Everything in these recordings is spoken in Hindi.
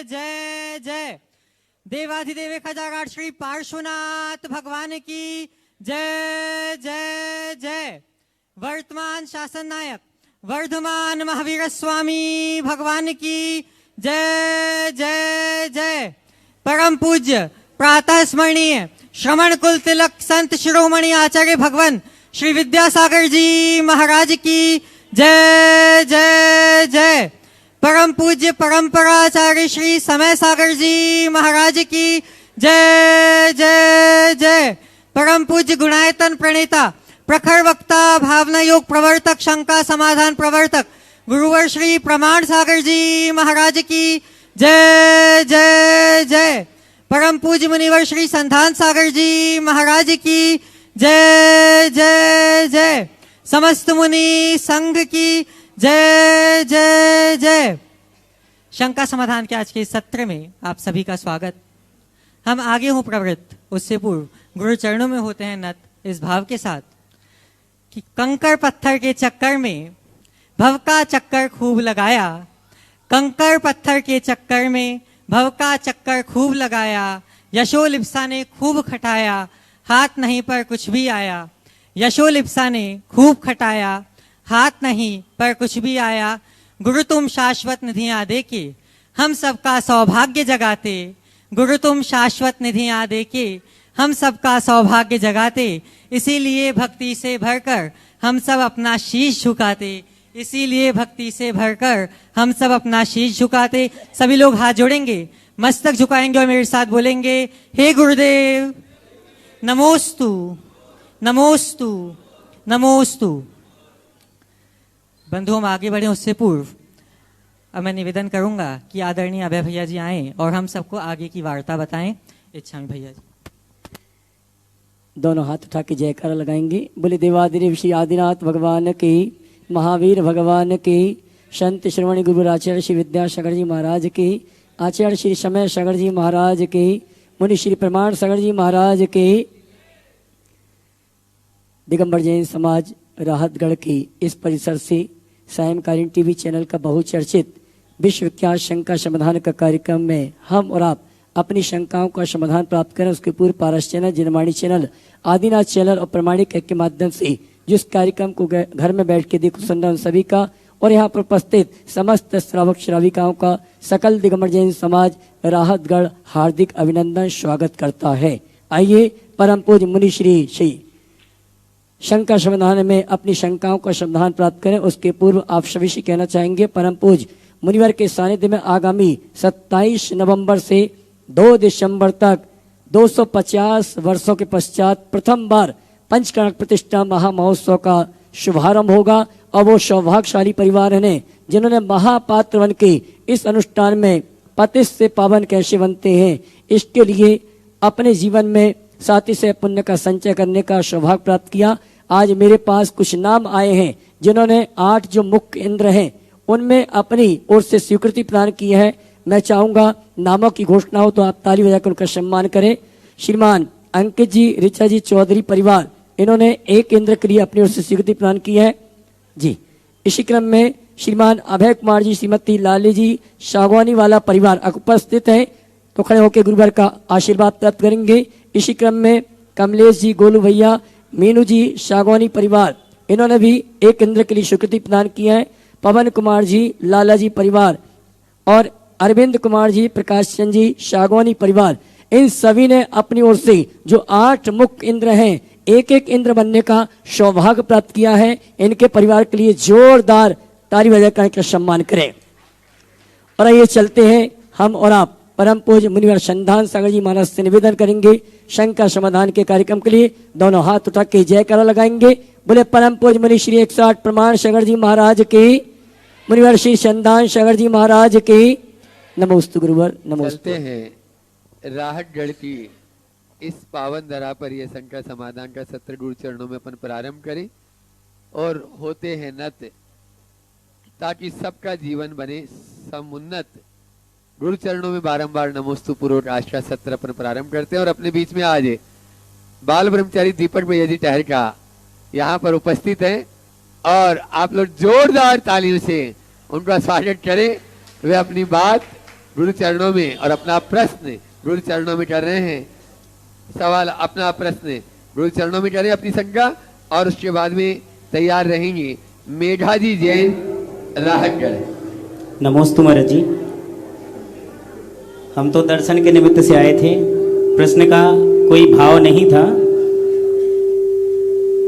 जय जय देवाधिदेव खजागार श्री पार्श्वनाथ भगवान की जय जय जय। वर्तमान शासन नायक वर्धमान महावीर स्वामी भगवान की जय जय जय। परम पूज्य प्रातः स्मरणीय श्रवण कुल तिलक संत शिरोमणि आचार्य भगवान श्री विद्यासागर जी महाराज की जय जय जय। परम पूज्य परंपराचार्य श्री समय सागर जी महाराज की जय जय जय। परम पूज्य गुणायतन प्रणेता प्रखर वक्ता भावना योग प्रवर्तक शंका समाधान प्रवर्तक गुरुवर श्री प्रमाण सागर जी महाराज की जय जय जय। परम पूज्य मुनिवर श्री संधान सागर जी महाराज की जय जय जय। समस्त मुनि संघ की जय जय जय। शंका समाधान के आज के सत्र में आप सभी का स्वागत। हम आगे हों प्रवृत्त उससे पूर्व गुरु चरणों में होते हैं नत इस भाव के साथ कि कंकर पत्थर के चक्कर में भव का चक्कर खूब लगाया। कंकर पत्थर के चक्कर में भव का चक्कर खूब लगाया। यशोलिप्सा ने खूब खटाया हाथ नहीं पर कुछ भी आया। यशोलिप्सा ने खूब खटाया हाथ नहीं पर कुछ भी आया। गुरु तुम शाश्वत निधियां दे के हम सबका सौभाग्य जगाते। गुरु तुम शाश्वत निधियां दे के हम सबका सौभाग्य जगाते। इसीलिए भक्ति से भरकर हम सब अपना शीश झुकाते। इसीलिए भक्ति से भरकर हम सब अपना शीश झुकाते। सभी लोग हाथ जोड़ेंगे मस्तक झुकाएंगे और मेरे साथ बोलेंगे हे गुरुदेव नमोस्तु नमोस्तु नमोस्तु। बंधुओं आगे बढ़े उससे पूर्व अब मैं निवेदन करूंगा कि आदरणीय अभय भैया जी आएं और हम सबको आगे की वार्ता बताएं। इच्छा में भैया जी दोनों हाथ उठा के जयकारा लगाएंगे। बोले देवाधिदेव श्री आदिनाथ भगवान की, महावीर भगवान की, संत श्रवण गुरु आचार्य श्री विद्यासागर जी महाराज की, आचार्य श्री समय सागर जी महाराज की, मुनि श्री प्रमाण सागर जी महाराज की, दिगंबर जैन समाज राहतगढ़ की इस परिसर से सायंकालीन टीवी चैनल का बहुचर्चित विश्वविख्यात शंका समाधान का कार्यक्रम में हम और आप अपनी शंकाओं का समाधान प्राप्त करें। उसके पूर्व पारस चैनल, जिनवाणी चैनल, आदिनाथ चैनल और प्रमाणिक के माध्यम से जिस कार्यक्रम को घर में बैठ के देखो सुनना उन सभी का और यहाँ पर उपस्थित समस्त श्रावक श्राविकाओं का सकल दिगंबर जैन समाज राहतगढ़ हार्दिक अभिनंदन स्वागत करता है। आइए परम पूज्य मुनि श्री शंका समाधान में अपनी शंकाओं का समाधान प्राप्त करें। उसके पूर्व आप सभी से कहना चाहेंगे परम पूज्य मुनिवर के सानिध्य में आगामी 27 नवंबर से 2 दिसंबर तक 250 वर्षों के पश्चात प्रथम बार पंचकर्णक प्रतिष्ठा महामहोत्सव का शुभारंभ होगा और वो सौभाग्यशाली परिवार हैं जिन्होंने महापात्र बन के इस अनुष्ठान में पति से पावन कैसे बनते हैं इसके लिए अपने जीवन में साथी से पुण्य का संचय करने का सौभाग्य प्राप्त किया। आज मेरे पास कुछ नाम आए हैं जिन्होंने 8 जो मुख्य इंद्र हैं उनमें अपनी ओर से स्वीकृति प्रदान की है। मैं चाहूंगा नामों की घोषणा हो तो आप ताली बजाकर उनका सम्मान करें। श्रीमान अंकित जी, ऋचा जी चौधरी परिवार, इन्होंने 1 इंद्र के लिए अपनी ओर से स्वीकृति प्रदान की है जी। इसी क्रम में श्रीमान अभय कुमार जी, श्रीमती लाली जी सागवानी वाला परिवार उपस्थित है तो खड़े होकर गुरुवर का आशीर्वाद प्राप्त करेंगे। इसी क्रम में कमलेश जी, गोलू भैया, मीनू जी सागवानी परिवार, इन्होंने भी 1 इंद्र के लिए स्वीकृति प्रदान की है। पवन कुमार जी, लाला जी परिवार और अरविंद कुमार जी, प्रकाश चंद जी सागवानी परिवार, इन सभी ने अपनी ओर से जो 8 मुख्य इंद्र हैं 1-1 इंद्र बनने का सौभाग्य प्राप्त किया है। इनके परिवार के लिए जोरदार ताली बजाकर इनका सम्मान करें। और आइए चलते हैं हम और आप परम पूज्य मुनिवर संधान सागर जी महाराज से निवेदन करेंगे शंका समाधान के कार्यक्रम के लिए। दोनों हाथ उठा के जयकारा लगाएंगे। बोले परम पूज्य मुनि श्री 108 प्रमाण सागर जी महाराज की, मुनिवर श्री संधान सागर जी महाराज की नमोस्तु गुरुवर नमोस्तु। चलते हैं राहतगढ़ की इस पावन धरा पर यह शंका समाधान का सत्र गुरु चरणों में अपन प्रारंभ करें और होते हैं नत ताकि सबका जीवन बने समुन्नत। गुरु चरणों में बारंबार नमोस्तु पूर्वक आज का सत्र अपन प्रारंभ करते हैं और अपने बीच में आज बाल ब्रह्मचारी दीपक भैया जी टहर का यहाँ पर उपस्थित हैं और आप लोग जोरदार तालियों से उनका स्वागत करें। वे अपनी बात गुरु चरणों में और अपना प्रश्न गुरु चरणों में कर रहे हैं। सवाल अपना प्रश्न गुरु चरणों में करें अपनी शंका, और उसके बाद में तैयार रहेंगे मेघाजी जैन राहतगढ़। नमोस्तु महाराज जी, हम तो दर्शन के निमित्त से आए थे, प्रश्न का कोई भाव नहीं था,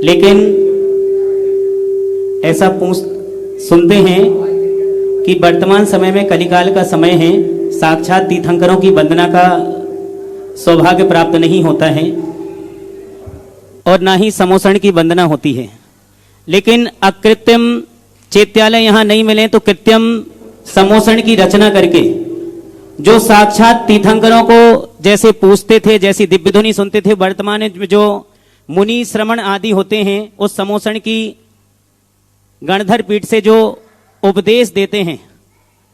लेकिन ऐसा सुनते हैं कि वर्तमान समय में कलिकाल का समय है, साक्षात तीर्थंकरों की वंदना का सौभाग्य प्राप्त नहीं होता है और ना ही समोसण की वंदना होती है। लेकिन अकृत्रिम चैत्यालय यहाँ नहीं मिले तो कृत्रिम समोसण की रचना करके जो साक्षात तीर्थंकरों को जैसे पूछते थे, जैसी दिव्य ध्वनि सुनते थे, वर्तमान में जो मुनि श्रमण आदि होते हैं उस समोसण की गणधर पीठ से जो उपदेश देते हैं,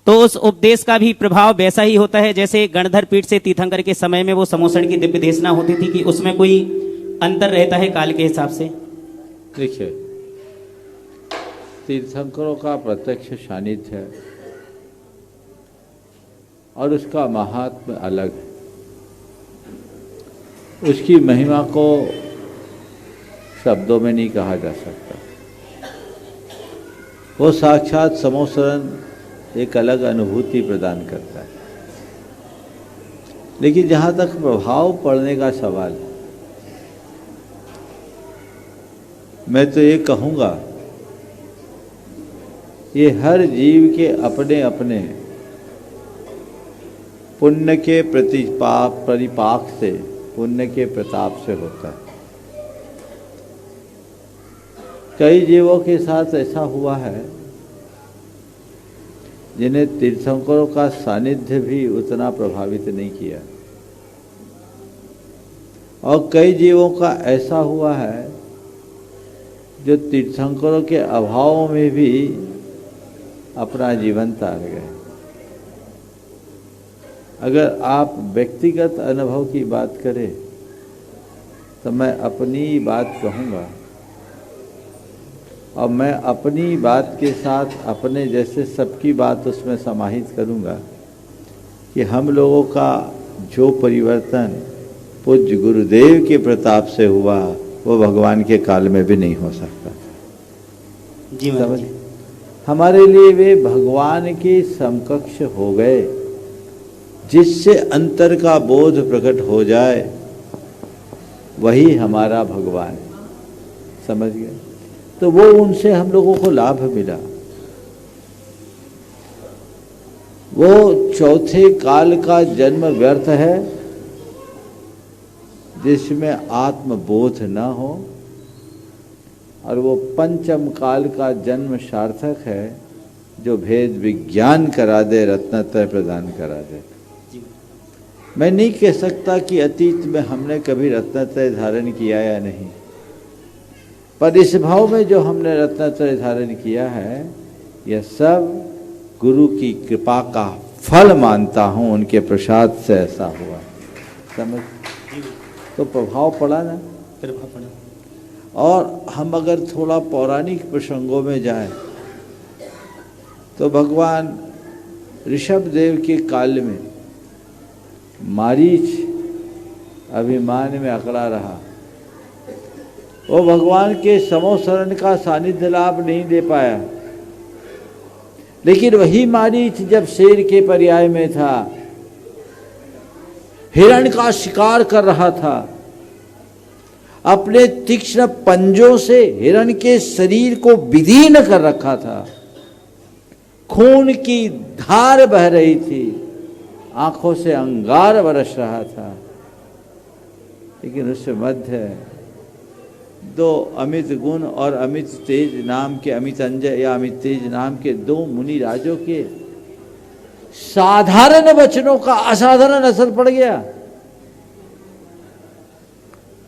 तो उस उपदेश का भी प्रभाव वैसा ही होता है जैसे गणधर पीठ से तीर्थंकर के समय में वो समोसण की दिव्य देशना होती थी, कि उसमें कोई अंतर रहता है काल के हिसाब से? देखिए, तीर्थंकरों का प्रत्यक्ष सानिध्य है और उसका महात्म्य अलग है। उसकी महिमा को शब्दों में नहीं कहा जा सकता। वो साक्षात समोसरण एक अलग अनुभूति प्रदान करता है। लेकिन जहाँ तक प्रभाव पड़ने का सवाल है, मैं तो ये कहूँगा, ये हर जीव के अपने अपने पुण्य के परिपाक से, पुण्य के प्रताप से होता है। कई जीवों के साथ ऐसा हुआ है जिन्हें तीर्थंकरों का सानिध्य भी उतना प्रभावित नहीं किया, और कई जीवों का ऐसा हुआ है जो तीर्थंकरों के अभाव में भी अपना जीवन तार गए। अगर आप व्यक्तिगत अनुभव की बात करें तो मैं अपनी बात कहूँगा, और मैं अपनी बात के साथ अपने जैसे सबकी बात उसमें समाहित करूँगा कि हम लोगों का जो परिवर्तन पूज्य गुरुदेव के प्रताप से हुआ वो भगवान के काल में भी नहीं हो सकता। जी महाराज जी। हमारे लिए वे भगवान के समकक्ष हो गए, जिससे अंतर का बोध प्रकट हो जाए वही हमारा भगवान है। समझ गए? तो वो उनसे हम लोगों को लाभ मिला। वो चौथे काल का जन्म व्यर्थ है जिसमें आत्मबोध न हो, और वो पंचम काल का जन्म सार्थक है जो भेद विज्ञान करा दे, रत्नत्रय प्रदान करा दे। मैं नहीं कह सकता कि अतीत में हमने कभी रत्नत्रय धारण किया या नहीं, पर इस भाव में जो हमने रत्नत्रय धारण किया है, यह सब गुरु की कृपा का फल मानता हूँ, उनके प्रसाद से ऐसा हुआ। समझ? तो प्रभाव पड़ा ना? प्रभाव पड़ा। और हम अगर थोड़ा पौराणिक प्रसंगों में जाएं तो भगवान ऋषभ देव के काल में मारीच अभिमान में अकड़ा रहा। वो भगवान के समोसरण का सानिध्य लाभ नहीं दे पाया, लेकिन वही मारीच जब शेर के पर्याय में था, हिरण का शिकार कर रहा था, अपने तीक्ष्ण पंजों से हिरण के शरीर को विदीर्ण कर रखा था, खून की धार बह रही थी, आंखों से अंगार बरस रहा था, लेकिन उससे मध्य दो अमित गुण और अमित तेज नाम के, अमित अंजय या अमित तेज नाम के दो मुनि राजों के साधारण वचनों का असाधारण असर पड़ गया।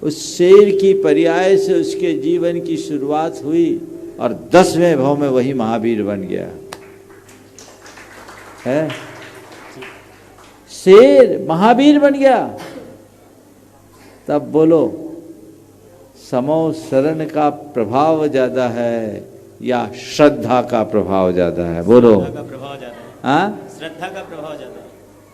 उस शेर की पर्याय से उसके जीवन की शुरुआत हुई और 10वें भाव में वही महावीर बन गया है। शेर महावीर बन गया। तब बोलो, समो शरण का प्रभाव ज्यादा है या श्रद्धा का प्रभाव ज्यादा है? बोलो। का प्रभाव ज्यादा है। हाँ, श्रद्धा का प्रभाव ज्यादा है।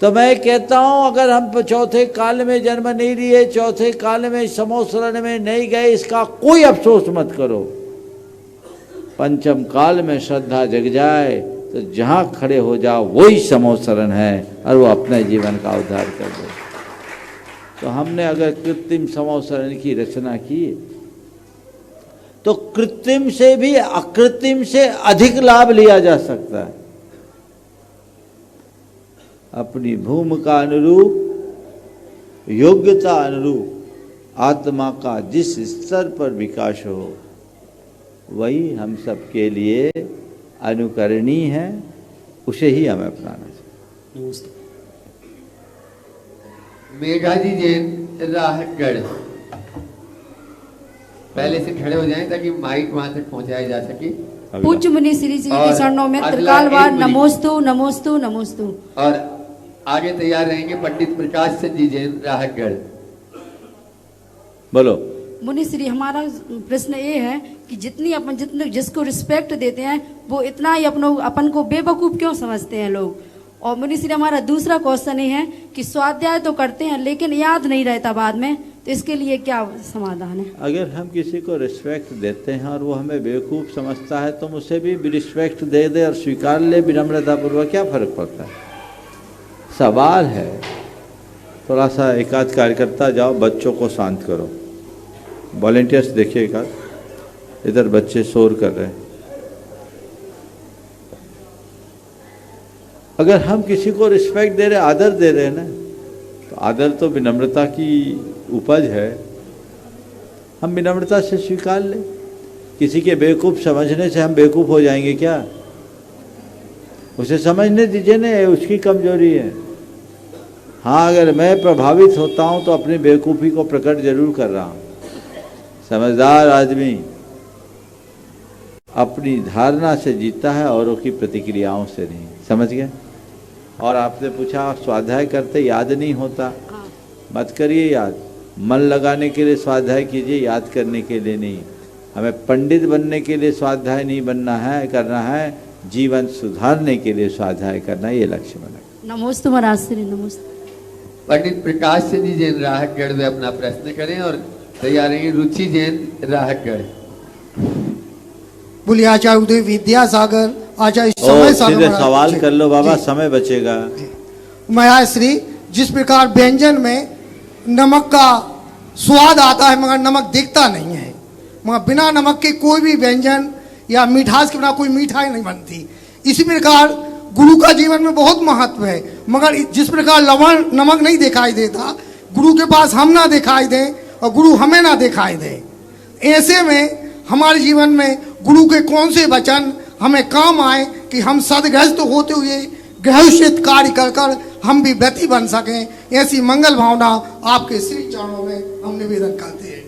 तो मैं कहता हूं अगर हम चौथे काल में जन्म नहीं लिए, चौथे काल में समोसरण में नहीं गए, इसका कोई अफसोस मत करो। पंचम काल में श्रद्धा जग जाए तो जहां खड़े हो जाओ वही समोसरण है और वो अपने जीवन का उद्धार कर दे। तो हमने अगर कृत्रिम समोसरण की रचना की तो कृत्रिम से भी अकृत्रिम से अधिक लाभ लिया जा सकता है। अपनी भूमिका अनुरूप, योग्यता अनुरूप आत्मा का जिस स्तर पर विकास हो वही हम सबके लिए अनुकरणीय है, उसे ही हमें अपनाना चाहिए। नमस्ते। मेघाजी जैन राहतगढ़, पहले से खड़े हो जाएं ताकि माइक वहां तक पहुंचाया जा सके। पूज्य मुनि श्री जी और के चरणों में अगला त्रिकालवार एक मुनि। नमोस्तु नमोस्तु नमोस्तु। और आगे तैयार रहेंगे पंडित प्रकाश चंद जी जैन राहतगढ़। बोलो। मुनि श्री, हमारा प्रश्न ये है कि जितने जिसको रिस्पेक्ट देते हैं वो इतना ही अपन को बेवकूफ क्यों समझते हैं लोग। और मुनि श्री, हमारा दूसरा क्वेश्चन ये है कि स्वाध्याय तो करते हैं लेकिन याद नहीं रहता बाद में, तो इसके लिए क्या समाधान है? अगर हम किसी को रिस्पेक्ट देते हैं और वो हमें बेवकूफ़ समझता है तो उसे भी रिस्पेक्ट दे दे और स्वीकार ले विनम्रतापूर्वक, क्या फर्क पड़ता है? सवाल है थोड़ा सा एकाध कार्यकर्ता जाओ बच्चों को शांत करो, वॉलेंटियर्स देखिए एकाध, इधर बच्चे शोर कर रहे हैं। अगर हम किसी को रिस्पेक्ट दे रहे, आदर दे रहे हैं ना, तो आदर तो विनम्रता की उपज है, हम विनम्रता से स्वीकार लें। किसी के बेवकूफ़ समझने से हम बेवकूफ़ हो जाएंगे क्या? उसे समझने दीजिए ना, उसकी कमजोरी है। हाँ, अगर मैं प्रभावित होता हूँ तो अपनी बेवकूफ़ी को प्रकट जरूर कर रहा हूँ। समझदार आदमी अपनी धारणा से जीता है, औरों की प्रतिक्रियाओं से नहीं। समझ गए? और आपने पूछा स्वाध्याय करते याद नहीं होता, मत करिए याद। मन लगाने के लिए स्वाध्याय कीजिए, याद करने के लिए नहीं। हमें पंडित बनने के लिए स्वाध्याय नहीं बनना है, करना है जीवन सुधारने के लिए स्वाध्याय करना, ये लक्ष्य बना। नमोस्तु महाराज श्री, नमोस्तु। पंडित प्रकाश चंद जी जैन राहतगढ़ में अपना प्रश्न करें और तैयार रहेंगे रुचि जैन राहतगढ़। बोलिए आचार्य उदय विद्यासागर, आचार्य समय सीधे सागर सवाल कर लो बाबा, जी। समय बचेगा। महाराज श्री, जिस प्रकार व्यंजन में नमक का स्वाद आता है मगर नमक दिखता नहीं है, मगर बिना नमक के कोई भी व्यंजन या मिठास के बिना कोई मिठाई नहीं बनती, इसी प्रकार गुरु का जीवन में बहुत महत्व है। मगर जिस प्रकार लवण नमक नहीं दिखाई देता, गुरु के पास हम ना दिखाई दें और गुरु हमें ना दिखाई दे, ऐसे में हमारे जीवन में गुरु के कौन से वचन हमें काम आए कि हम सदग्रस्त होते हुए गृहस्थित कार्य कर कर हम भी व्यक्ति बन सकें। ऐसी मंगल भावना आपके श्री चरणों में हम निवेदन करते हैं।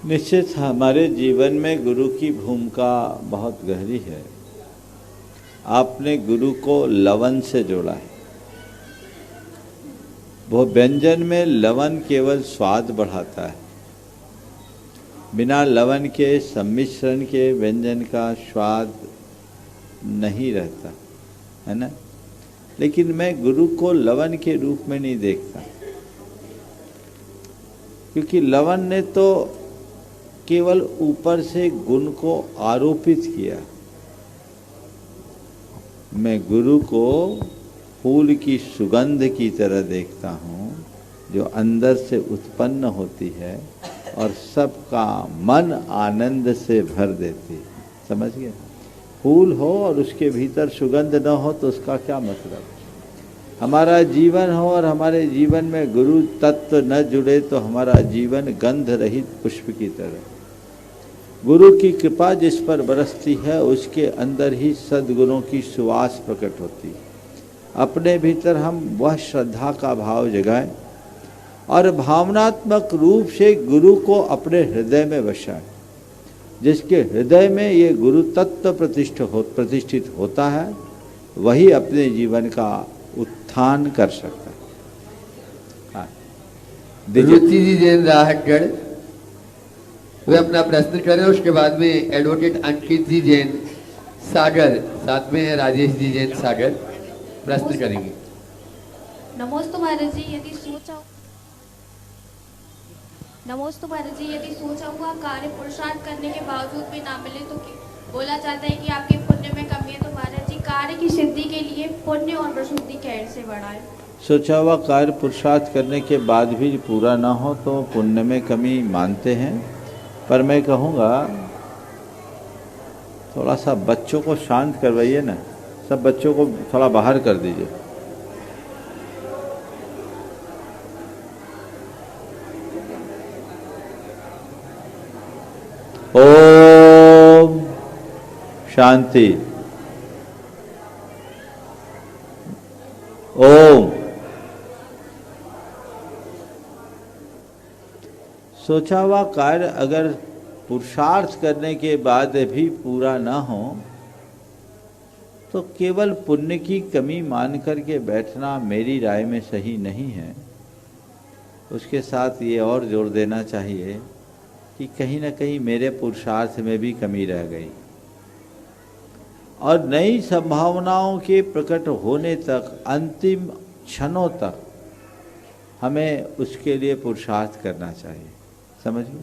निश्चित हमारे जीवन में गुरु की भूमिका बहुत गहरी है। आपने गुरु को लवण से जोड़ा है। वो व्यंजन में लवण केवल स्वाद बढ़ाता है, बिना लवण के सम्मिश्रण के व्यंजन का स्वाद नहीं रहता है ना। लेकिन मैं गुरु को लवण के रूप में नहीं देखता, क्योंकि लवण ने तो केवल ऊपर से गुण को आरोपित किया। मैं गुरु को फूल की सुगंध की तरह देखता हूँ जो अंदर से उत्पन्न होती है और सबका मन आनंद से भर देती है। समझ गए? फूल हो और उसके भीतर सुगंध न हो तो उसका क्या मतलब? हमारा जीवन हो और हमारे जीवन में गुरु तत्व न जुड़े तो हमारा जीवन गंध रहित पुष्प की तरह। गुरु की कृपा जिस पर बरसती है उसके अंदर ही सद्गुणों की सुवास प्रकट होती है। अपने भीतर हम वह श्रद्धा का भाव जगाएं और भावनात्मक रूप से गुरु को अपने हृदय में बसाएं। जिसके हृदय में ये गुरु तत्व प्रतिष्ठित होता है वही अपने जीवन का उत्थान कर सकता है। हाँ। रुचि जी जैन राहतगढ़। वे अपना प्रश्न करें। उसके बाद में एडवोकेट अंकित जी जैन सागर, साथ में है राजेश जी जैन सागर, प्रश्न करेंगे। नमोस्तु महाराज जी, यदि सोचा हुआ कार्य पुरुषार्थ करने के बावजूद भी ना मिले तो बोला जाता है कि आपके पुण्य में कमी है। तो महाराज जी, कार्य की सिद्धि के लिए पुण्य और प्रशुद्धि कैसे बढ़ाए? सोचा हुआ कार्य पुरुषार्थ करने के बाद भी पूरा ना हो तो पुण्य में कमी मानते हैं, पर मैं कहूँगा थोड़ा सा बच्चों को शांत करवाइए ना, सब बच्चों को थोड़ा बाहर कर दीजिए। ओम शांति। ओम। सोचा हुआ कार्य अगर पुरुषार्थ करने के बाद भी पूरा ना हो तो केवल पुण्य की कमी मान करके बैठना मेरी राय में सही नहीं है। उसके साथ ये और जोर देना चाहिए कि कहीं ना कहीं मेरे पुरुषार्थ में भी कमी रह गई और नई संभावनाओं के प्रकट होने तक, अंतिम क्षणों तक हमें उसके लिए पुरुषार्थ करना चाहिए, समझिए।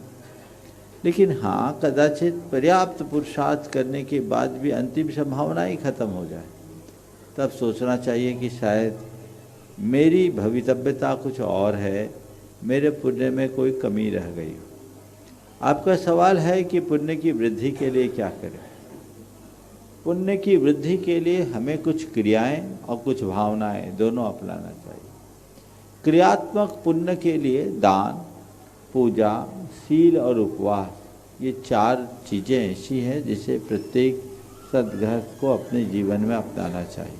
लेकिन हाँ, कदाचित पर्याप्त पुरुषार्थ करने के बाद भी अंतिम संभावना ही खत्म हो जाए, तब सोचना चाहिए कि शायद मेरी भवितव्यता कुछ और है, मेरे पुण्य में कोई कमी रह गई हो। आपका सवाल है कि पुण्य की वृद्धि के लिए क्या करें। पुण्य की वृद्धि के लिए हमें कुछ क्रियाएं और कुछ भावनाएं दोनों अपनाना चाहिए। क्रियात्मक पुण्य के लिए दान, पूजा, शील और उपवास, ये 4 चीज़ें ऐसी हैं जिसे प्रत्येक सद्गृहस्थ को अपने जीवन में अपनाना चाहिए।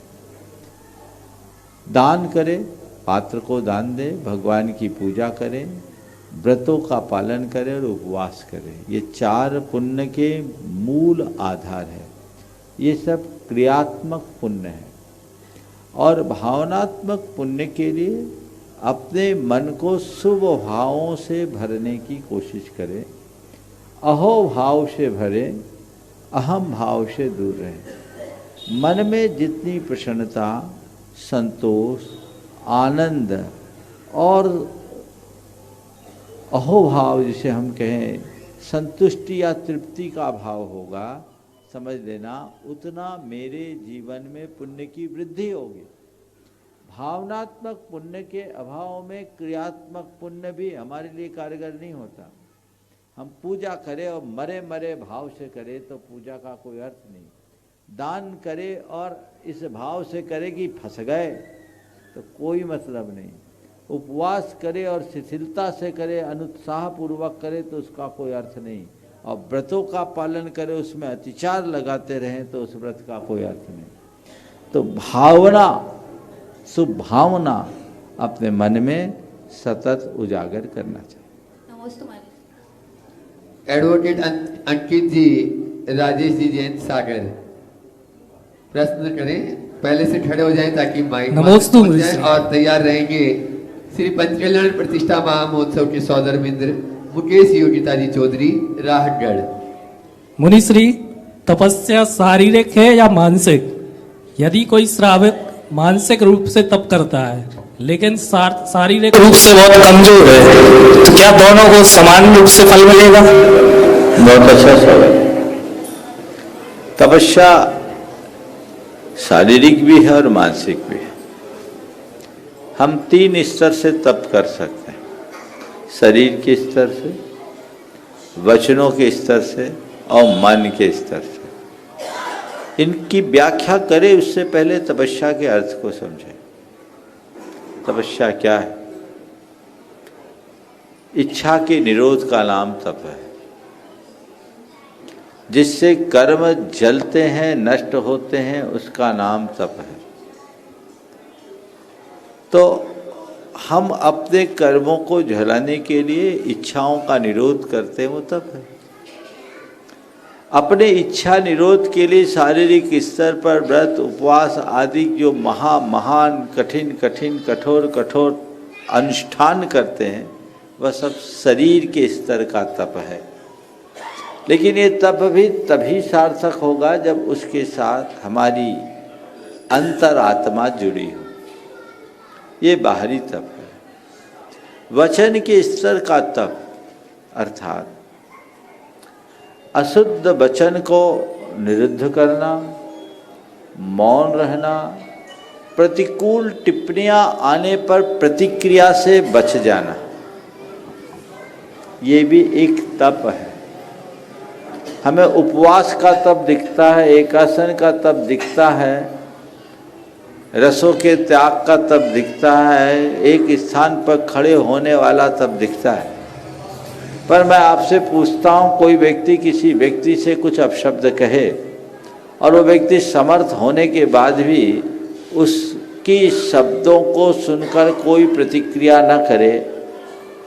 दान करें, पात्र को दान दें, भगवान की पूजा करें, व्रतों का पालन करें और उपवास करें। ये 4 पुण्य के मूल आधार है। ये सब क्रियात्मक पुण्य है। और भावनात्मक पुण्य के लिए अपने मन को शुभ भावों से भरने की कोशिश करें। अहो भाव से भरें, अहम भाव से दूर रहें। मन में जितनी प्रसन्नता, संतोष, आनंद और अहोभाव, जिसे हम कहें संतुष्टि या तृप्ति का भाव होगा, समझ लेना उतना मेरे जीवन में पुण्य की वृद्धि होगी। भावनात्मक पुण्य के अभाव में क्रियात्मक पुण्य भी हमारे लिए कारगर नहीं होता। हम पूजा करें और मरे मरे भाव से करें तो पूजा का कोई अर्थ नहीं। दान करें और इस भाव से करें कि फंस गए तो कोई मतलब नहीं। उपवास करे और शिथिलता से करे, अनुत्साहपूर्वक करे तो उसका कोई अर्थ नहीं। और व्रतों का पालन करे, उसमें अतिचार लगाते रहें तो उस व्रत का कोई अर्थ नहीं। तो भावना, शुभ भावना अपने मन में सतत उजागर करना चाहिए। नमस्ते। एडवोकेट अंकित जी, राजेश जी जैन सागर, प्रश्न करें। पहले से खड़े हो जाएं ताकि माइक और तैयार रहेंगे। श्री पंचकल्याण प्रतिष्ठा महामहोत्सव के सौदर मिंद्र मुकेश योगिता जी चौधरी, राहतगढ़। मुनिश्री, तपस्या शारीरिक है या मानसिक? यदि कोई श्रावक मानसिक रूप से तप करता है लेकिन शारीरिक रूप से बहुत कमजोर है तो क्या दोनों को समान रूप से फल मिलेगा? बहुत अच्छा सवाल। तपस्या शारीरिक भी है और मानसिक भी है। हम 3 स्तर से तप कर सकते हैं, शरीर के स्तर से, वचनों के स्तर से और मन के स्तर से। इनकी व्याख्या करें उससे पहले तपस्या के अर्थ को समझें। तपस्या क्या है? इच्छा के निरोध का नाम तप है। जिससे कर्म जलते हैं, नष्ट होते हैं, उसका नाम तप है। तो हम अपने कर्मों को जलाने के लिए इच्छाओं का निरोध करते हैं, वो तप है। अपने इच्छा निरोध के लिए शारीरिक स्तर पर व्रत, उपवास आदि जो महान कठिन कठोर अनुष्ठान करते हैं, वह सब शरीर के स्तर का तप है। लेकिन ये तप भी तभी सार्थक होगा जब उसके साथ हमारी अंतरात्मा जुड़ी हो। ये बाहरी तप है। वचन के स्तर का तप अर्थात अशुद्ध वचन को निरुद्ध करना, मौन रहना, प्रतिकूल टिप्पणियां आने पर प्रतिक्रिया से बच जाना, ये भी एक तप है। हमें उपवास का तप दिखता है, एकासन का तप दिखता है, रसों के त्याग का तप दिखता है, एक स्थान पर खड़े होने वाला तप दिखता है। पर मैं आपसे पूछता हूँ, कोई व्यक्ति किसी व्यक्ति से कुछ अपशब्द कहे और वो व्यक्ति समर्थ होने के बाद भी उसकी शब्दों को सुनकर कोई प्रतिक्रिया न करे,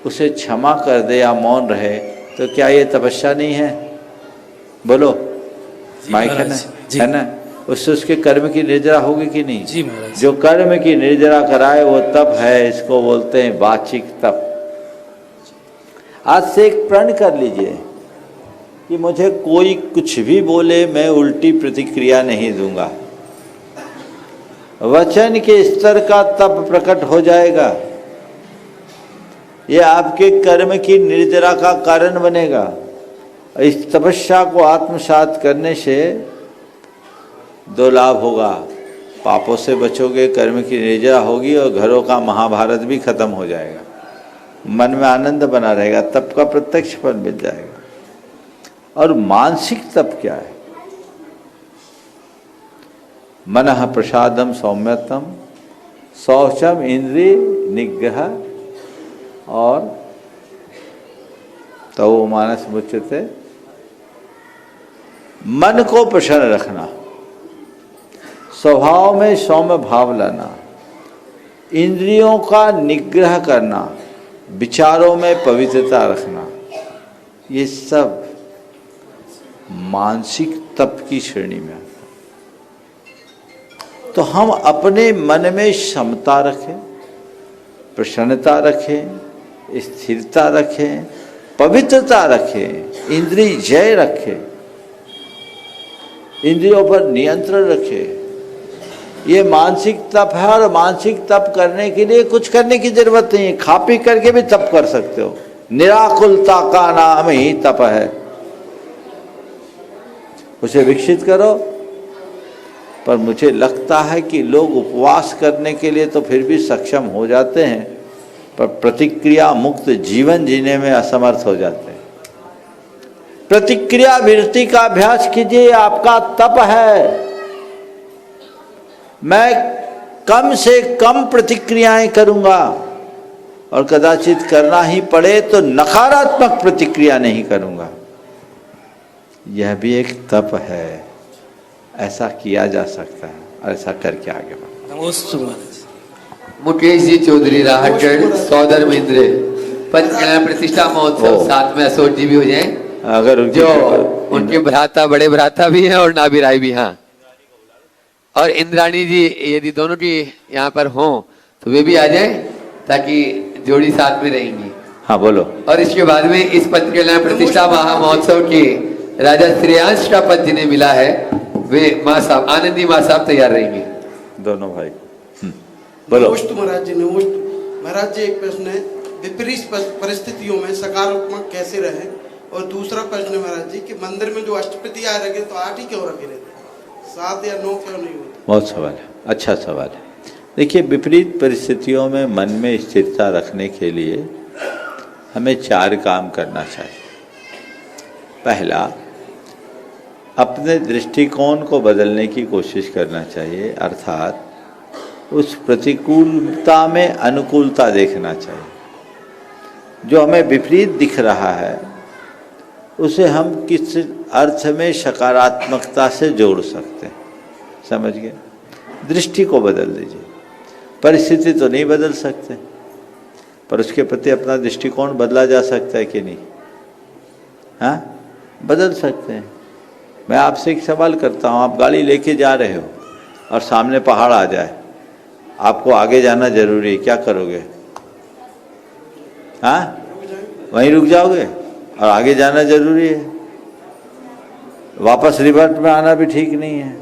उसे क्षमा कर दे या मौन रहे, तो क्या ये तपस्या नहीं है? बोलो, माइक है ना? है ना? उससे उसके कर्म की निर्जरा होगी कि नहीं? जी महाराज। जो कर्म की निर्जरा कराए वो तप है, इसको बोलते हैं वाचिक तप। आज से एक प्रण कर लीजिए कि मुझे कोई कुछ भी बोले मैं उल्टी प्रतिक्रिया नहीं दूंगा। वचन के स्तर का तप प्रकट हो जाएगा। ये आपके कर्म की निर्जरा का कारण बनेगा। इस तपस्या को आत्मसात करने से दो लाभ होगा, पापों से बचोगे, कर्म की निर्जरा होगी और घरों का महाभारत भी खत्म हो जाएगा, मन में आनंद बना रहेगा, तप का प्रत्यक्ष फल मिल जाएगा। और मानसिक तप क्या है? मनः प्रसादम सौम्यतम, शौचम इंद्रिय निग्रह और तवो मानस मुच्यते। मन को प्रसन्न रखना, स्वभाव में सौम्य भाव लाना, इंद्रियों का निग्रह करना, विचारों में पवित्रता रखना, ये सब मानसिक तप की श्रेणी में आता है। तो हम अपने मन में समता रखें, प्रसन्नता रखें, स्थिरता रखें, पवित्रता रखें, इंद्रिय जय रखें, इंद्रियों पर नियंत्रण रखें। ये मानसिक तप है। और मानसिक तप करने के लिए कुछ करने की जरूरत नहीं है, खा पी करके भी तप कर सकते हो। निराकुलता का नाम ही तप है, उसे विकसित करो। पर मुझे लगता है कि लोग उपवास करने के लिए तो फिर भी सक्षम हो जाते हैं, पर प्रतिक्रिया मुक्त जीवन जीने में असमर्थ हो जाते हैं। प्रतिक्रिया विरति का अभ्यास कीजिए, आपका तप है। मैं कम से कम प्रतिक्रियाएं करूंगा और कदाचित करना ही पड़े तो नकारात्मक प्रतिक्रिया नहीं करूंगा। यह भी एक तप है, ऐसा किया जा सकता है और ऐसा करके आगे बढ़ो। नमोस्तु महाराज। मुकेश जी चौधरी राहतगढ़, सौदर महेंद्र, पंचकल्याण प्रतिष्ठा महोत्सव, साथ में अशोक जी भी हो जाए, अगर जो उनके भ्राता, बड़े भ्राता भी हैं और नाभी राय भी हैं, और इंद्राणी जी यदि दोनों की यहाँ पर हों तो वे भी आ जाएं ताकि जोड़ी साथ में रहेंगी। हाँ बोलो। और इसके बाद में इस पंचकल्याण प्रतिष्ठा महा महोत्सव के राजा श्रेयांश का पद जिन्हें मिला है, वे माँ साहब, आनंदी माँ साहब तैयार रहेंगे। दोनों भाई बोलो। नमोस्तु महाराज जी, नमोस्तु महाराज जी। एक प्रश्न है, विपरीत परिस्थितियों में सकारात्मक कैसे रहे? और दूसरा प्रश्न महाराज जी कि मंदिर में जो अष्टपति आए रखे तो 8 ही क्यों रखे रहते, 7 या 9 क्यों नहीं होते? बहुत सवाल है, अच्छा सवाल है। देखिए, विपरीत परिस्थितियों में मन में स्थिरता रखने के लिए हमें 4 काम करना चाहिए। पहला, अपने दृष्टिकोण को बदलने की कोशिश करना चाहिए, अर्थात उस प्रतिकूलता में अनुकूलता देखना चाहिए। जो हमें विपरीत दिख रहा है उसे हम किस अर्थ में सकारात्मकता से जोड़ सकते हैं, समझ गए? दृष्टि को बदल दीजिए। परिस्थिति तो नहीं बदल सकते, पर उसके प्रति अपना दृष्टिकोण बदला जा सकता है कि नहीं? हाँ, बदल सकते हैं। मैं आपसे एक सवाल करता हूँ, आप गाड़ी लेके जा रहे हो और सामने पहाड़ आ जाए, आपको आगे जाना जरूरी है, क्या करोगे? हाँ, वहीं रुक जाओगे और आगे जाना जरूरी है। वापस रिवर्ट में आना भी ठीक नहीं है।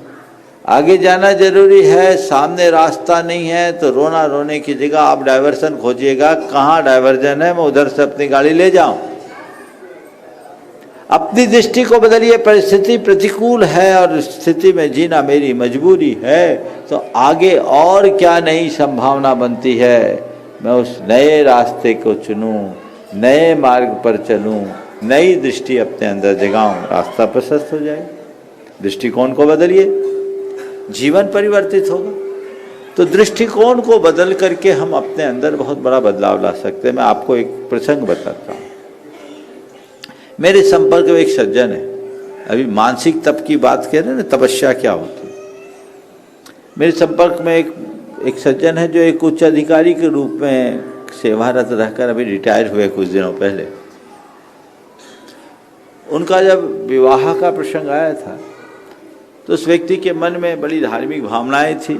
आगे जाना जरूरी है, सामने रास्ता नहीं है तो रोना रोने की जगह आप डाइवर्सन खोजिएगा, कहाँ डाइवर्जन है मैं उधर से अपनी गाड़ी ले जाऊं। अपनी दृष्टि को बदलिए। परिस्थिति प्रतिकूल है और स्थिति में जीना मेरी मजबूरी है, तो आगे और क्या नई संभावना बनती है, मैं उस नए रास्ते को चुनूं, नए मार्ग पर चलूं, नई दृष्टि अपने अंदर जगाऊं, रास्ता प्रशस्त हो जाए। दृष्टिकोण को बदलिए, जीवन परिवर्तित होगा। तो दृष्टिकोण को बदल करके हम अपने अंदर बहुत बड़ा बदलाव ला सकते हैं। मैं आपको एक प्रसंग बताता हूँ। मेरे संपर्क में एक सज्जन है, अभी मानसिक तप की बात कह रहे हैं ना, तपस्या क्या होती है। मेरे संपर्क में एक सज्जन है जो एक उच्च अधिकारी के रूप में सेवारत रहकर अभी रिटायर हुए कुछ दिनों पहले। उनका जब विवाह का प्रसंग आया था तो उस व्यक्ति के मन में बड़ी धार्मिक भावनाएं थी,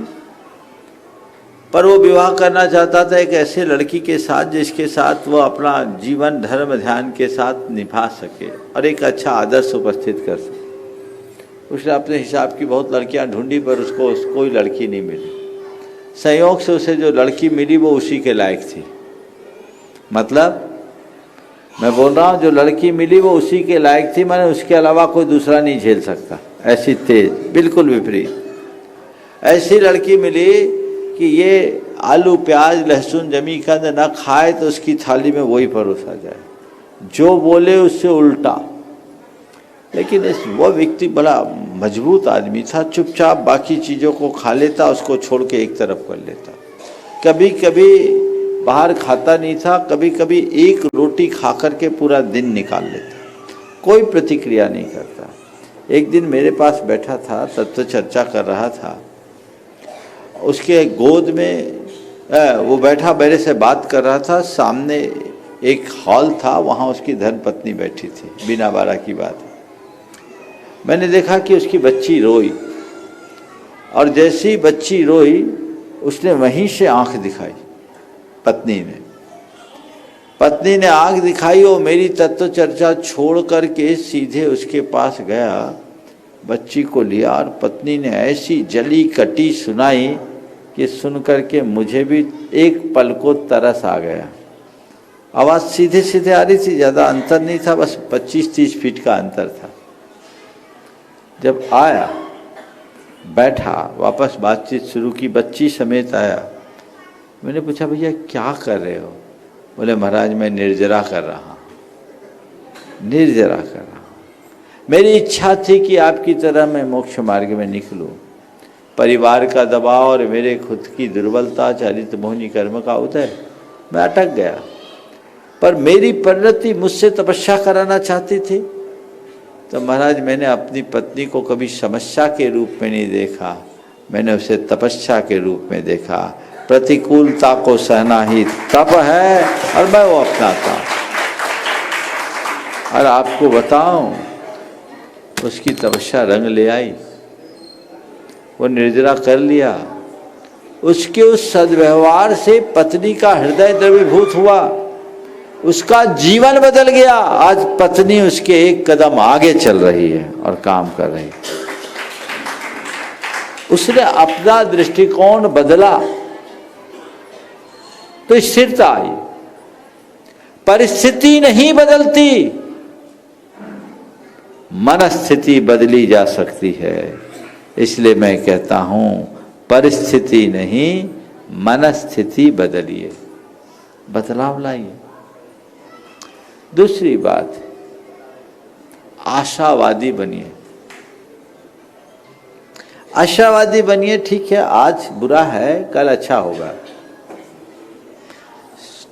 पर वो विवाह करना चाहता था एक ऐसे लड़की के साथ जिसके साथ वो अपना जीवन धर्म ध्यान के साथ निभा सके और एक अच्छा आदर्श उपस्थित कर सके। उसने अपने हिसाब की बहुत लड़कियां ढूंढी, पर उसको कोई लड़की नहीं मिली। संयोग से उसे जो लड़की मिली वो उसी के लायक थी। मतलब मैं बोल रहा हूँ जो लड़की मिली वो उसी के लायक थी, मैंने उसके अलावा कोई दूसरा नहीं झेल सकता, ऐसी तेज, बिल्कुल विपरीत। ऐसी लड़की मिली कि ये आलू प्याज लहसुन जमी कंद न खाए तो उसकी थाली में वही परोसा जाए, जो बोले उससे उल्टा। लेकिन वो व्यक्ति बड़ा मजबूत आदमी था, चुपचाप बाकी चीज़ों को खा लेता, उसको छोड़ के एक तरफ कर लेता। कभी कभी बाहर खाता नहीं था, कभी कभी एक रोटी खा कर के पूरा दिन निकाल लेता, कोई प्रतिक्रिया नहीं करता। एक दिन मेरे पास बैठा था, तत्व चर्चा कर रहा था, उसके गोद में वो बैठा मेरे से बात कर रहा था। सामने एक हॉल था, वहाँ उसकी धर्मपत्नी बैठी थी, बिना बारा की बात। मैंने देखा कि उसकी बच्ची रोई, और जैसी बच्ची रोई उसने वहीं से आंख दिखाई। पत्नी ने आंख दिखाई और मेरी तत्व चर्चा छोड़ करके सीधे उसके पास गया, बच्ची को लिया और पत्नी ने ऐसी जली कटी सुनाई कि सुन करके मुझे भी एक पल को तरस आ गया। आवाज़ सीधे सीधे आ रही थी, ज़्यादा अंतर नहीं था, बस 25-30 फीट का अंतर था। जब आया, बैठा, वापस बातचीत शुरू की, बच्ची समेत आया। मैंने पूछा भैया क्या कर रहे हो? बोले महाराज मैं निर्जरा कर रहा हूँ, निर्जरा कर रहा हूँ। मेरी इच्छा थी कि आपकी तरह मैं मोक्ष मार्ग में निकलूँ। परिवार का दबाव और मेरे खुद की दुर्बलता, चारित्र मोहिनी कर्म का उदय, मैं अटक गया। पर मेरी परिणति मुझसे तपस्या कराना चाहती थी। तो महाराज मैंने अपनी पत्नी को कभी समस्या के रूप में नहीं देखा, मैंने उसे तपस्या के रूप में देखा। प्रतिकूलता को सहना ही तप है और मैं वो अपनाता हूँ। और आपको बताऊं, उसकी तपस्या रंग ले आई, वो निर्जरा कर लिया। उसके उस सद्व्यवहार से पत्नी का हृदय द्रवीभूत हुआ, उसका जीवन बदल गया। आज पत्नी उसके एक कदम आगे चल रही है और काम कर रही है। उसने अपना दृष्टिकोण बदला तो स्थिरता आई। परिस्थिति नहीं बदलती, मनस्थिति बदली जा सकती है। इसलिए मैं कहता हूं परिस्थिति नहीं मनस्थिति बदलिए, बदलाव लाइए। दूसरी बात, आशावादी बनिए। आशावादी बनिए, ठीक है आज बुरा है कल अच्छा होगा,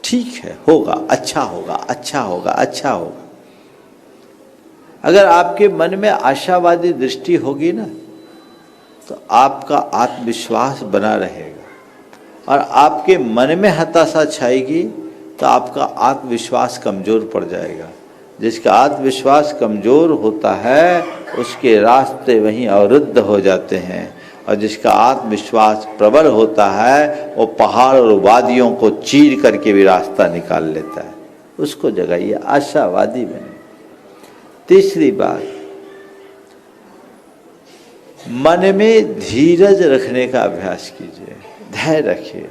ठीक है होगा, अच्छा होगा, अच्छा होगा, अच्छा होगा। अगर आपके मन में आशावादी दृष्टि होगी ना तो आपका आत्मविश्वास बना रहेगा, और आपके मन में हताशा छाएगी तो आपका आत्मविश्वास कमजोर पड़ जाएगा। जिसका आत्मविश्वास कमजोर होता है उसके रास्ते वहीं अवरुद्ध हो जाते हैं, और जिसका आत्मविश्वास प्रबल होता है वो पहाड़ और वादियों को चीर करके भी रास्ता निकाल लेता है। उसको जगाइए, आशावादी बने। तीसरी बात, मन में धीरज रखने का अभ्यास कीजिए, धैर्य रखिए,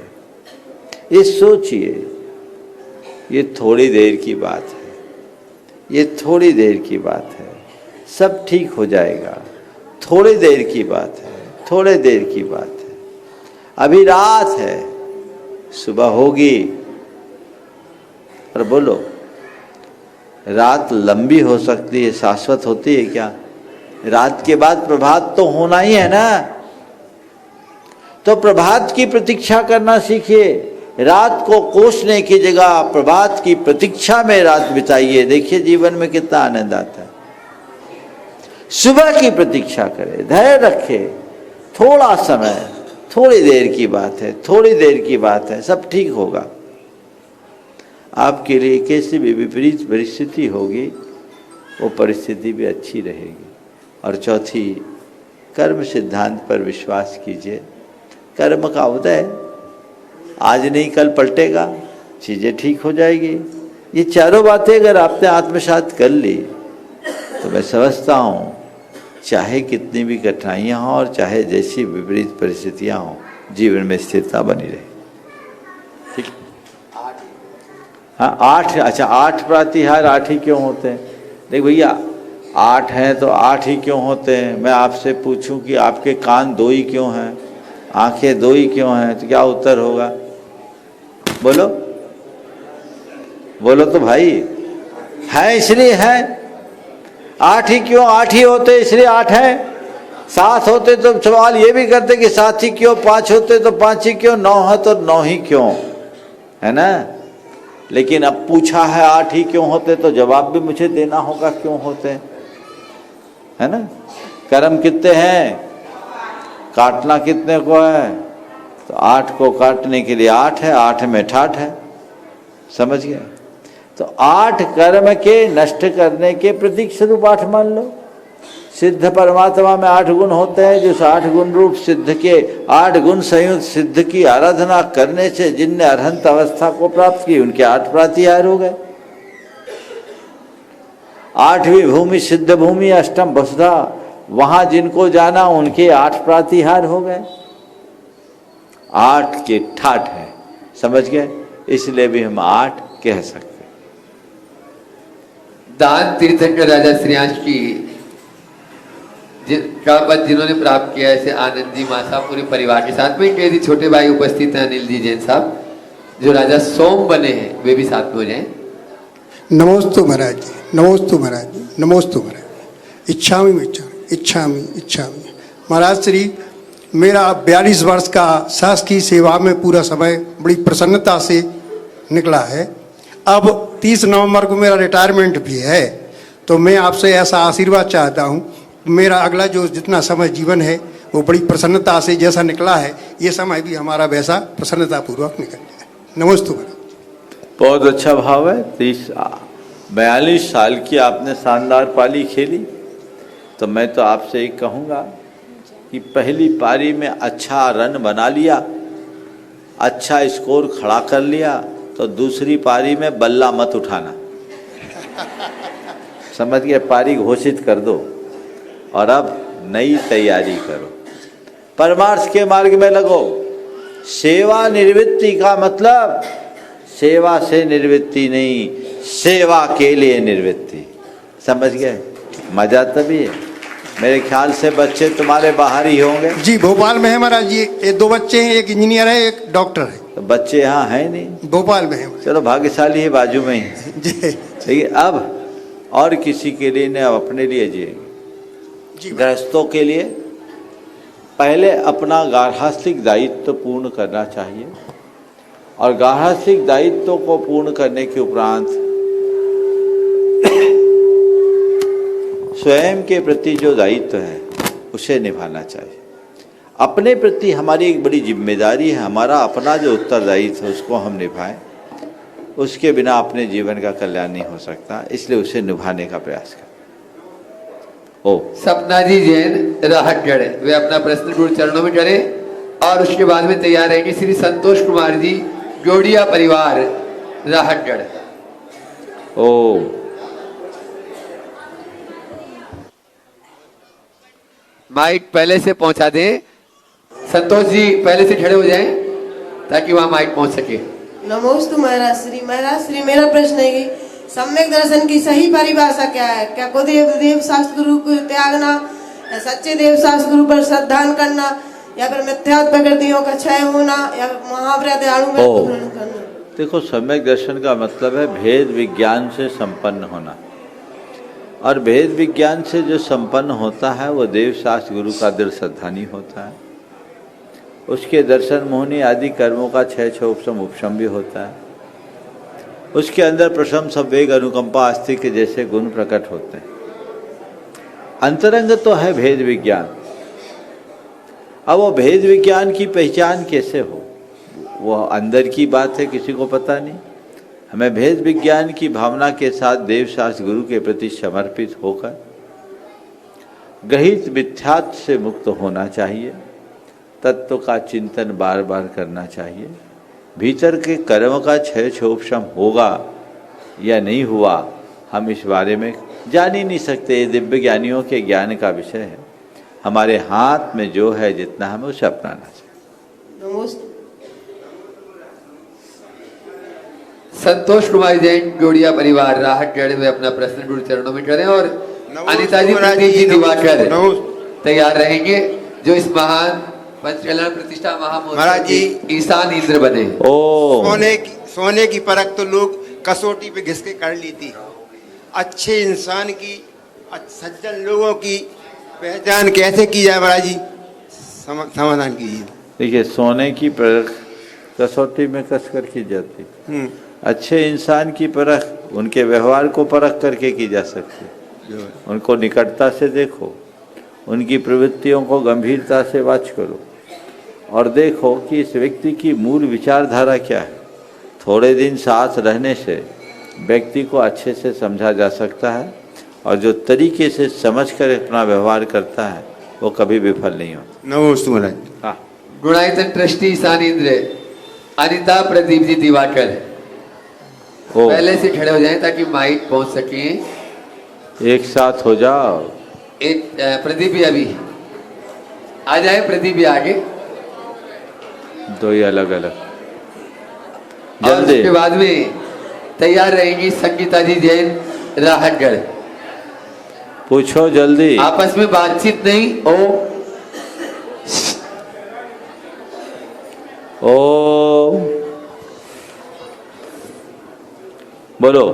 ये सोचिए ये थोड़ी देर की बात है, ये थोड़ी देर की बात है, सब ठीक हो जाएगा, थोड़ी देर की बात है, थोड़ी देर की बात है, अभी रात है, सुबह होगी। और बोलो, रात लंबी हो सकती है, शाश्वत होती है क्या? रात के बाद प्रभात तो होना ही है ना, तो प्रभात की प्रतीक्षा करना सीखिए। रात को कोसने की जगह प्रभात की प्रतीक्षा में रात बिताइए, देखिए जीवन में कितना आनंद आता है। सुबह की प्रतीक्षा करें, धैर्य रखें, थोड़ा समय, थोड़ी देर की बात है, थोड़ी देर की बात है, सब ठीक होगा। आपके लिए कैसी भी विपरीत परिस्थिति होगी वो परिस्थिति भी अच्छी रहेगी। और चौथी, कर्म सिद्धांत पर विश्वास कीजिए। कर्म का उदय आज नहीं कल पलटेगा, चीज़ें ठीक हो जाएगी। ये चारों बातें अगर आपने आत्मसात कर ली तो मैं समझता हूँ चाहे कितनी भी कठिनाइयाँ हों और चाहे जैसी विपरीत परिस्थितियाँ हों, जीवन में स्थिरता बनी रहे। ठीक, हाँ 8, अच्छा 8 प्रातिहार 8 ही क्यों होते हैं? देख भैया 8 हैं तो 8 ही क्यों होते हैं? मैं आपसे पूछूं कि आपके कान 2 ही क्यों हैं, आंखें 2 ही क्यों हैं, तो क्या उत्तर होगा? बोलो बोलो तो भाई, है इसलिए है। 8 ही क्यों? 8 ही होते इसलिए 8 है। 7 होते तो सवाल ये भी करते कि 7 ही क्यों, 5 होते तो 5 ही क्यों, 9 है तो 9 ही क्यों, है ना? लेकिन अब पूछा है 8 ही क्यों होते तो जवाब भी मुझे देना होगा क्यों होते, है ना? कर्म कितने हैं, काटना कितने को है, तो 8 को काटने के लिए 8 है, 8 में ठाठ है, समझ गए? तो 8 कर्म के नष्ट करने के प्रतीक स्वरूप 8 मान लो। सिद्ध परमात्मा में 8 गुण होते हैं, जिस 8 गुण रूप सिद्ध के 8 गुण संयुक्त सिद्ध की आराधना करने से जिनने अरहंत अवस्था को प्राप्त की उनके 8 प्रातिहार हो गए। 8वीं भूमि सिद्ध भूमि अष्टम वसुधा, वहां जिनको जाना उनके 8 प्रातिहार हो गए। 8 के ठाठ है, समझ गए? इसलिए भी हम 8 कह सकते। दान तीर्थंकर राजा श्रेयांश की का पद जिन्होंने प्राप्त किया, ऐसे आनंद जी मासा पूरे परिवार के साथ में, कई छोटे भाई उपस्थित हैं, अनिल जी जैन साहब जो राजा सोम बने हैं, वे भी साथ में हो जाए। नमोस्तु महाराज जी, नमोस्तु महाराज जी, नमोस्तु महाराज। इच्छामि इच्छामि इच्छामि इच्छामि। महाराज श्री, मेरा 42 वर्ष का शासकीय सेवा में पूरा समय बड़ी प्रसन्नता से निकला है। अब 30 नवंबर को मेरा रिटायरमेंट भी है, तो मैं आपसे ऐसा आशीर्वाद चाहता हूँ, मेरा अगला जो जितना समय जीवन है वो बड़ी प्रसन्नता से जैसा निकला है, ये समय भी हमारा वैसा प्रसन्नता पूर्वक निकल जाए। नमस्ते। बहुत अच्छा भाव है। 42 साल की आपने शानदार पारी खेली, तो मैं तो आपसे एक कहूँगा कि पहली पारी में अच्छा रन बना लिया, अच्छा स्कोर खड़ा कर लिया, तो दूसरी पारी में बल्ला मत उठाना, समझ गए? पारी घोषित कर दो और अब नई तैयारी करो, परमार्थ के मार्ग में लगो। सेवा निवृत्ति का मतलब सेवा से निवृत्ति नहीं, सेवा के लिए निवृत्ति, समझ गए? मजा तभी है। मेरे ख्याल से बच्चे तुम्हारे बाहर ही होंगे। जी भोपाल में है महाराज जी, ये 2 बच्चे हैं, एक इंजीनियर है, एक डॉक्टर है। तो बच्चे यहाँ है नहीं, भोपाल में है। चलो भाग्यशाली है, बाजू में ही जी। देखिए, अब और किसी के लिए नहीं, अब अपने लिए जिएंगे। गृहस्थों के लिए पहले अपना गार्हस्थ्यिक दायित्व पूर्ण करना चाहिए, और गार्हस्थ्यिक दायित्व को पूर्ण करने के उपरांत स्वयं के प्रति जो दायित्व है उसे निभाना चाहिए। अपने प्रति हमारी एक बड़ी जिम्मेदारी है, हमारा अपना जो उत्तरदायित्व है उसको हम निभाएं, उसके बिना अपने जीवन का कल्याण नहीं हो सकता, इसलिए उसे निभाने का प्रयास करें। सपना जी जैन राहतगढ़, वे अपना प्रश्न गुरु चरणों में करें और उसके बाद में तैयार रहेंगे श्री संतोष कुमार जी जोड़िया परिवार राहतगढ़। माइक पहले से पहुंचा दें। संतोष जी पहले से खड़े हो जाएं ताकि वहां माइक पहुंच सके। नमोस्तु महाराज श्री मेरा प्रश्न है कि सम्यक दर्शन की सही परिभाषा क्या है? क्या को देव शास्त्र गुरु को त्यागना, या सच्चे देव शास्त्र गुरु पर श्रद्धा करना, या फिर मिथ्यात्व प्रकृतियों का क्षय होना, या महाव्रत अणुव्रत को ग्रहण करना? देखो, सम्यक दर्शन का मतलब है भेद विज्ञान से संपन्न होना, और भेद विज्ञान से जो संपन्न होता है वो देव शास्त्र गुरु का दृढ़ श्रद्धानी होता है। उसके दर्शन मोहनी आदि कर्मों का क्षय उपशम उपशम भी होता है। उसके अंदर प्रशम संवेग अनुकंपा आस्तिक जैसे गुण प्रकट होते हैं। अंतरंग तो है भेद विज्ञान। अब वो भेद विज्ञान की पहचान कैसे हो, वो अंदर की बात है, किसी को पता नहीं। हमें भेद विज्ञान की भावना के साथ देव शास्त्र गुरु के प्रति समर्पित होकर गृहीत मिथ्यात्व से मुक्त होना चाहिए। तत्व का चिंतन बार बार करना चाहिए। भीतर के कर्म का क्षय क्षोभशम होगा या नहीं हुआ, हम इस बारे में जान ही नहीं सकते। ये दिव्य ज्ञानियों के ज्ञान का विषय है। हमारे हाथ में जो है, जितना हमें उसे अपनाना चाहिए। संतोष कुमार जैन जोड़िया परिवार राहतगढ़ में अपना प्रश्न गुरु चरणों में करें, और अनिता जी प्रदीप जी दिवाकर तैयार रहेंगे जो इस महान पंचकल्याण प्रतिष्ठा महाराज जी ईशान इंद्र बने। सोने की परख तो लोग कसौटी पे घिस के कर ली थी। अच्छे इंसान की, सज्जन लोगों की पहचान कैसे की जाए महाराज जी? समाधान कीजिए। देखिए, सोने की परख कसौटी में कस कर की जाती। अच्छे इंसान की परख उनके व्यवहार को परख करके की जा सकती है। उनको निकटता से देखो, उनकी प्रवृत्तियों को गंभीरता से वाच करो और देखो कि इस व्यक्ति की मूल विचारधारा क्या है। थोड़े दिन साथ रहने से व्यक्ति को अच्छे से समझा जा सकता है, और जो तरीके से समझकर अपना व्यवहार करता है वो कभी विफल नहीं होता। नमस्ते महाराज। हाँ, गुणायतन ट्रस्टी ईशान इंद्र, अनिता प्रदीप जी दिवाकर पहले से खड़े हो जाएं ताकि माइक पहुंच सके। एक साथ हो जाओ। एक प्रदीप जी अभी आ जाए, प्रदीप जी आगे, दो ही अलग अलग। और उसके बाद में तैयार रहेंगी संगीता जी जैन राहतगढ़। पूछो जल्दी, आपस में बातचीत नहीं। ओ बोलो।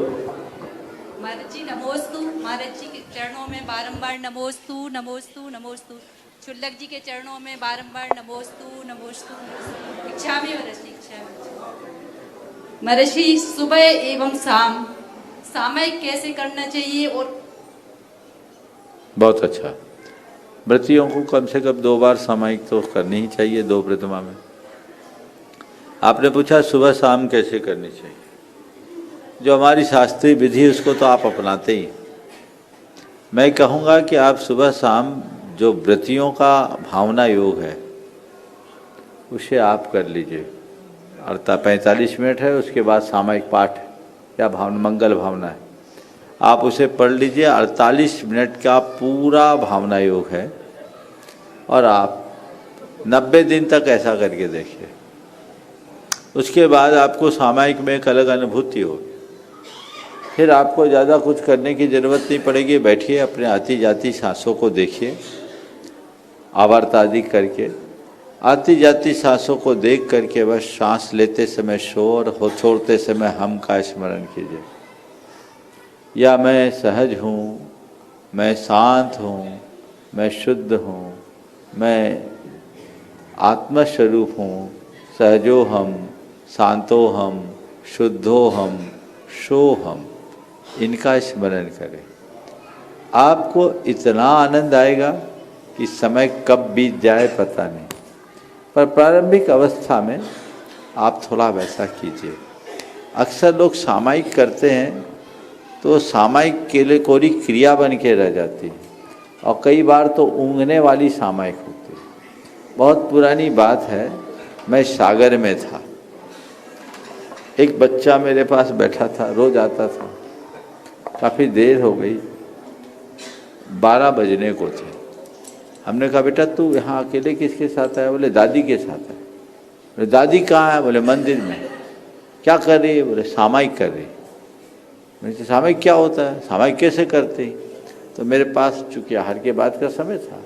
महाराज जी नमोस्तु। महाराज जी के चरणों में बारंबार नमोस्तु नमोस्तु नमोस्तु। शुल्लक जी के चरणों में बारंबार नमोस्तु नमोस्तु। इच्छा भी महाराज जी, इच्छा भी। महाराज जी, सुबह एवं शाम सामयिक कैसे करना चाहिए? और बहुत अच्छा। व्रतियों को कम से कम 2 बार सामायिक तो करनी ही चाहिए, 2 प्रतिमा में। आपने पूछा सुबह शाम कैसे करनी चाहिए। जो हमारी शास्त्रीय विधि उसको तो आप अपनाते ही। मैं कहूँगा कि आप सुबह शाम जो व्रतियों का भावना योग है उसे आप कर लीजिए। 45 मिनट है, उसके बाद सामायिक पाठ या भावना मंगल भावना है, आप उसे पढ़ लीजिए। 48 मिनट का पूरा भावना योग है, और आप 90 दिन तक ऐसा करके देखिए। उसके बाद आपको सामायिक में एक अलग अनुभूति होगी। फिर आपको ज़्यादा कुछ करने की ज़रूरत नहीं पड़ेगी। बैठिए, अपने आती जाती सांसों को देखिए, आवर्त आदि करके आती जाती सांसों को देख करके बस सांस लेते समय शोर हो, छोड़ते समय हम का स्मरण कीजिए। या मैं सहज हूँ, मैं शांत हूँ, मैं शुद्ध हूँ, मैं आत्मस्वरूप हूँ, सहजो हम, शांतो हम, शुद्धो हम, शो हम, इनका स्मरण करें। आपको इतना आनंद आएगा कि समय कब बीत जाए पता नहीं। पर प्रारंभिक अवस्था में आप थोड़ा वैसा कीजिए। अक्सर लोग सामायिक करते हैं तो सामायिक के लिए कोरी क्रिया बन के रह जाती है, और कई बार तो ऊँघने वाली सामायिक होती है। बहुत पुरानी बात है, मैं सागर में था, एक बच्चा मेरे पास बैठा था, रोज आता था। काफ़ी देर हो गई, 12 बजने को थे। हमने कहा बेटा तू यहाँ अकेले किसके साथ आया? बोले दादी के साथ है। बोले दादी कहाँ है? बोले मंदिर में। क्या कर रही है? बोले सामायिक कर रही है। मैंने सामायिक क्या होता है? सामायिक कैसे करते? तो मेरे पास चूँकि आहार के बाद का समय था,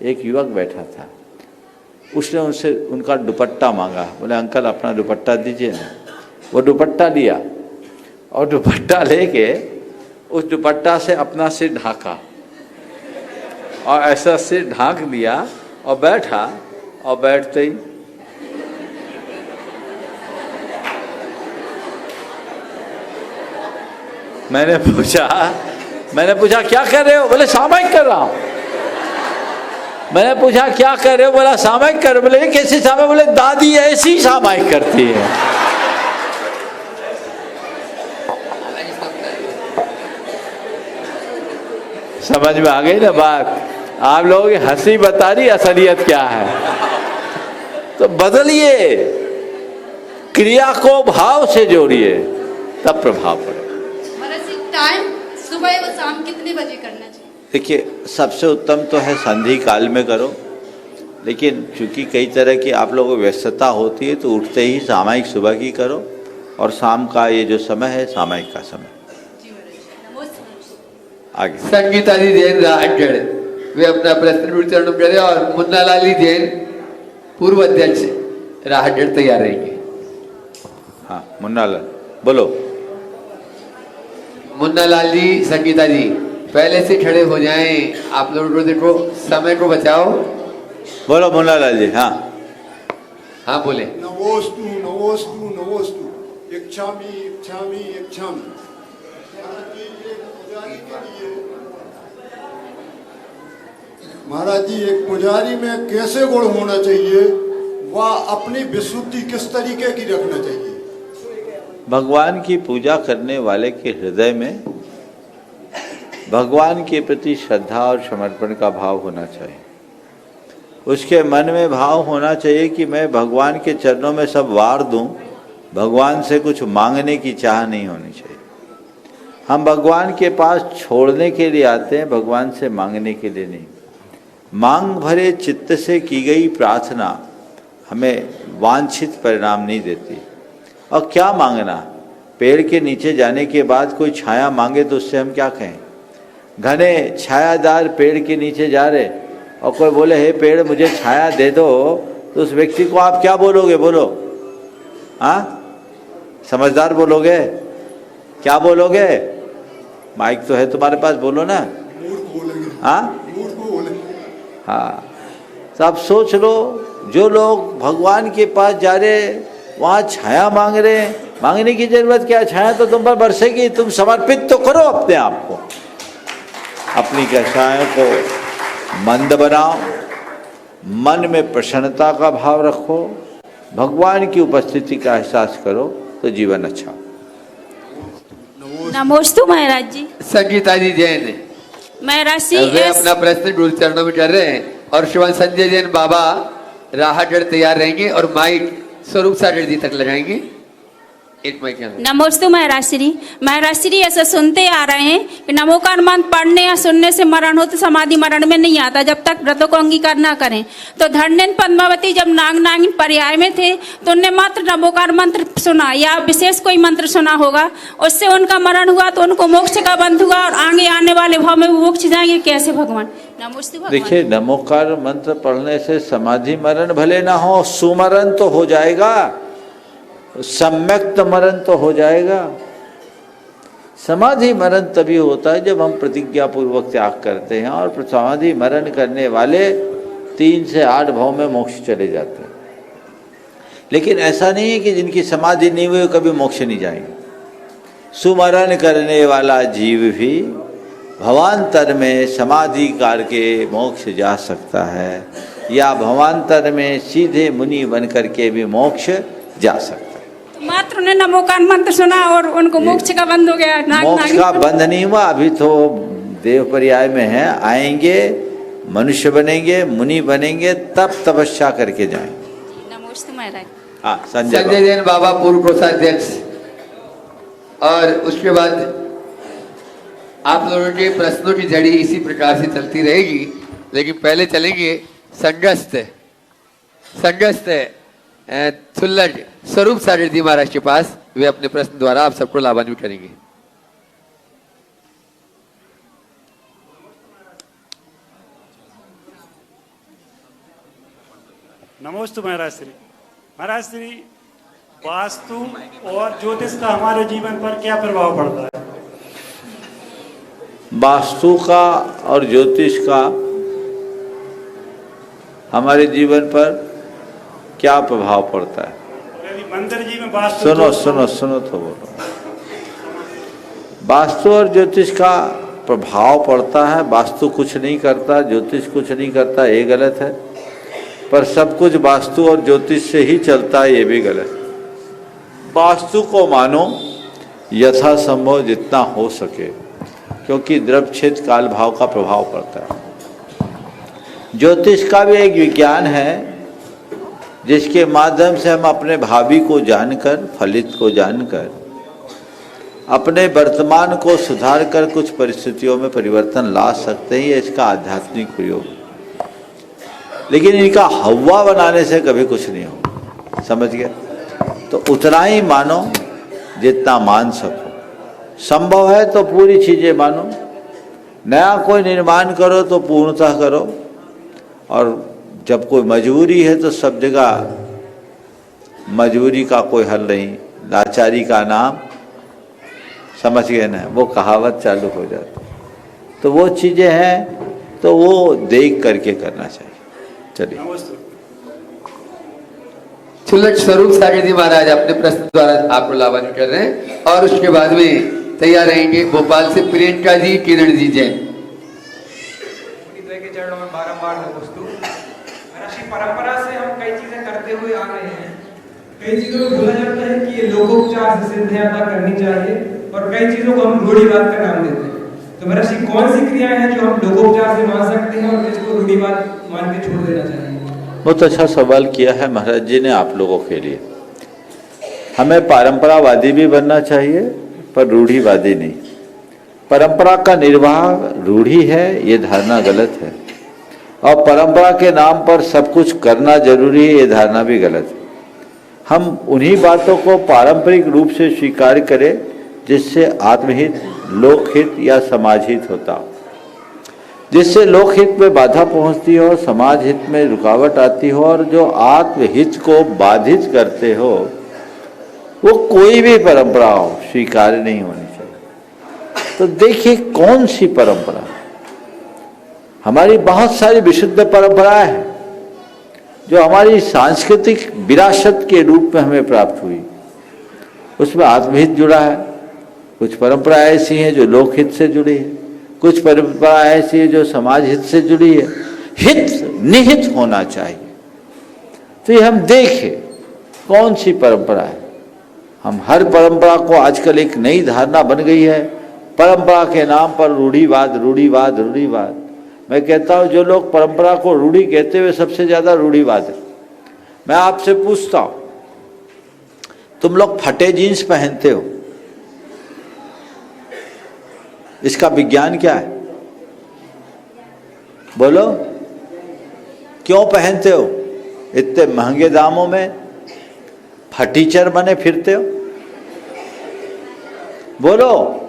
एक युवक बैठा था, उसने उनसे उनका दुपट्टा मांगा। बोले अंकल अपना दुपट्टा दीजिए ना। वो दुपट्टा लिया और दुपट्टा लेके उस दुपट्टा से अपना सिर ढाका और ऐसा सिर ढाक दिया और बैठा, और बैठते ही मैंने पूछा क्या कर रहे हो? बोले सामायिक कर रहा हूं। मैंने पूछा क्या कर रहे हो? बोला सामायिक कर। बोले ये कैसी सामायिक? बोले दादी ऐसी सामायिक करती है। समझ में आ गई ना बात? आप लोगों की हंसी बता रही असलियत क्या है। तो बदलिए, क्रिया को भाव से जोड़िए, तब प्रभाव पड़ेगा। टाइम सुबह व शाम कितने बजे करना चाहिए? देखिए सबसे उत्तम तो है संधि काल में करो, लेकिन चूंकि कई तरह की आप लोगों को व्यस्तता होती है तो उठते ही सामायिक सुबह की करो और शाम का ये जो समय है सामायिक का समय। आगे संगीता जी जैन राहटगढ़, वे अपना प्रश्न गुरु चरणों में करें, और मुन्ना लाल जी जैन पूर्व अध्यक्ष राहटगढ़ तैयार रहेंगे। हाँ मुन्ना लाल बोलो। मुन्ना लाल जी, संगीता जी पहले से खड़े हो जाएं, आप लोगों को देखो, समय को बचाओ। बोलो मुन्ना लाल जी। हाँ हाँ बोले। नमोस्तु नमोस्तु नमोस्तु, इच्छामि इच्छामि इच्छामि। महाराज जी एक पुजारी में कैसे गुण होना चाहिए, वह अपनी विशुद्धि किस तरीके की रखना चाहिए? भगवान की पूजा करने वाले के हृदय में भगवान के प्रति श्रद्धा और समर्पण का भाव होना चाहिए। उसके मन में भाव होना चाहिए कि मैं भगवान के चरणों में सब वार दूं, भगवान से कुछ मांगने की चाह नहीं होनी चाहिए। हम भगवान के पास छोड़ने के लिए आते हैं, भगवान से मांगने के लिए नहीं। मांग भरे चित्त से की गई प्रार्थना हमें वांछित परिणाम नहीं देती। और क्या मांगना? पेड़ के नीचे जाने के बाद कोई छाया मांगे तो उससे हम क्या कहें? घने छायादार पेड़ के नीचे जा रहे और कोई बोले हे पेड़ मुझे छाया दे दो, तो उस व्यक्ति को आप क्या बोलोगे? बोलो हाँ, समझदार बोलोगे? क्या बोलोगे? माइक तो है तुम्हारे पास, बोलो ना। हाँ हाँ, सब सोच लो। जो लोग भगवान के पास जा रहे वहाँ छाया मांग रहे, मांगने की जरूरत क्या? छाया तो तुम पर बरसेगी, तुम समर्पित तो करो अपने आप को, अपनी कक्षाओं को मंद बनाओ, मन में प्रसन्नता का भाव रखो, भगवान की उपस्थिति का एहसास करो, तो जीवन अच्छा। नमोस्तु महाराज जी। संगीता जी जैन महाराज वे अपना प्रश्न गुरु चरणों में कर रहे हैं, और शिवन संजय जैन बाबा राहटगढ़ तैयार रहेंगे और माइक स्वरूप सागर जी तक लगाएंगे। एक माइक। नमोस्तु महाराज श्री ऐसा सुनते आ रहे हैं कि नमोकार मंत्र पढ़ने या सुनने से मरण हो तो समाधि मरण में नहीं आता जब तक व्रतों को अंगीकार ना करें। तो धन्यन पद्मावती जब नाग नागिन पर्याय में थे तो उनने मात्र नमोकार मंत्र सुना या विशेष कोई मंत्र सुना होगा, उससे उनका मरण हुआ तो उनको मोक्ष का बंध हुआ और आगे आने वाले भाव में वो मोक्ष जाएंगे कैसे? भगवान नमोस्तु। देखिए नमोकार मंत्र पढ़ने से समाधि मरण भले ना हो, सुमरण तो हो जाएगा, सम्यक्त मरण तो हो जाएगा। समाधि मरण तभी होता है जब हम प्रतिज्ञा पूर्वक त्याग करते हैं, और समाधि मरण करने वाले 3 से 8 भाव में मोक्ष चले जाते हैं। लेकिन ऐसा नहीं है कि जिनकी समाधि नहीं हुई कभी मोक्ष नहीं जाएंगे। सुमरण करने वाला जीव भी भवांतर में समाधि करके मोक्ष जा सकता है, या भवांतर में सीधे मुनि बन करके भी मोक्ष जा सकता है। मात्र ने नमोकार मंत्र सुना और उनको मोक्ष का बंध हो गया। मोक्ष का बंध नहीं हुआ, अभी तो देव पर्याय में है, आएंगे मनुष्य बनेंगे, मुनि बनेंगे, तब तपस्या करके जाएंगे। नमोस्तु महाराज। हाँ संजय जैन बाबा पूर्व कोषाध्यक्ष, और उसके बाद आप लोगों के प्रश्नों की झड़ी इसी प्रकार से चलती रहेगी। लेकिन पहले चलेंगे संगस्त छुल्लक स्वरूप सागर जी महाराज के पास। वे अपने प्रश्न द्वारा आप सबको लाभान्वित करेंगे। नमोस्तु महाराज श्री। महाराज श्री, वास्तु और ज्योतिष का हमारे जीवन पर क्या प्रभाव पड़ता है? वास्तु का और ज्योतिष का हमारे जीवन पर क्या प्रभाव पड़ता है? यदि मंदिर जी में वास्तु सुनो तो बोलो। वास्तु और ज्योतिष का प्रभाव पड़ता है। वास्तु कुछ नहीं करता, ज्योतिष कुछ नहीं करता, ये गलत है। पर सब कुछ वास्तु और ज्योतिष से ही चलता है, ये भी गलत है। वास्तु को मानो यथासंभव जितना हो सके, क्योंकि द्रव्य क्षेत्र काल भाव का प्रभाव पड़ता है। ज्योतिष का भी एक विज्ञान है जिसके माध्यम से हम अपने भावी को जानकर, फलित को जानकर, अपने वर्तमान को सुधार कर कुछ परिस्थितियों में परिवर्तन ला सकते हैं। ये इसका आध्यात्मिक प्रयोग है। लेकिन इनका हवा बनाने से कभी कुछ नहीं होगा, समझ गए? तो उतना ही मानो जितना मान सको। संभव है तो पूरी चीज़ें मानो। नया कोई निर्माण करो तो पूर्णतः करो, और जब कोई मजबूरी है तो सब जगह मजबूरी का कोई हल नहीं, लाचारी का नाम, समझ गए ना, वो कहावत चालू हो जाती। तो वो चीज़ें हैं तो वो देख करके करना चाहिए। चलिए। छुल्लक स्वरूप सागर जी महाराज अपने प्रश्न द्वारा आपको लाभान्वित कर रहे हैं, और उसके बाद में तैयार रहेंगे भोपाल से प्रियंका जी, किरण जी जैन। के चरणों में बारंबार नमोस्तु। परंपरा से हम कई चीजें करते हुए आ रहे हैं। कई चीजों में बोला जाता है कि ये लोकोपचार से सिद्धियां अदा करनी चाहिए, और कई चीजों को हम रूढ़िवाद का नाम देते हैं। तो महाराज जी, कौन सी क्रियाएं हैं जो हम लोकोपचार से मान सकते हैं और जिसको रूढ़िवाद मान के छोड़ देना चाहिए? बहुत अच्छा सवाल किया है महाराज जी ने आप लोगों के लिए। हमें परंपरावादी भी बनना चाहिए, पर रूढ़िवादी नहीं। परंपरा का निर्वाह रूढ़ी है, ये धारणा गलत है। और परंपरा के नाम पर सब कुछ करना जरूरी है, ये धारणा भी गलत है। हम उन्हीं बातों को पारंपरिक रूप से स्वीकार करें जिससे आत्महित, लोकहित या समाज हित होता हो। जिससे लोकहित में बाधा पहुंचती हो, समाज हित में रुकावट आती हो, और जो आत्महित को बाधित करते हो, वो कोई भी परंपरा हो स्वीकार्य नहीं होनी चाहिए। तो देखिए कौन सी परंपरा। हमारी बहुत सारी विशुद्ध परंपराएं हैं जो हमारी सांस्कृतिक विरासत के रूप में हमें प्राप्त हुई। उसमें आत्महित जुड़ा है। कुछ परंपराएं ऐसी हैं जो लोकहित से जुड़ी है, कुछ परंपरा ऐसी है जो समाज हित से जुड़ी है। हित निहित होना चाहिए। तो ये हम देखें कौन सी परंपरा है। हम हर परंपरा को, आजकल एक नई धारणा बन गई है परंपरा के नाम पर रूढ़िवाद, रूढ़िवाद, रूढ़िवाद। मैं कहता हूं जो लोग परंपरा को रूढ़ी कहते हुए सबसे ज्यादा रूढ़िवाद है। मैं आपसे पूछता हूं, तुम लोग फटे जीन्स पहनते हो, इसका विज्ञान क्या है? बोलो, क्यों पहनते हो? इतने महंगे दामों में फटीचर बने फिरते हो। बोलो,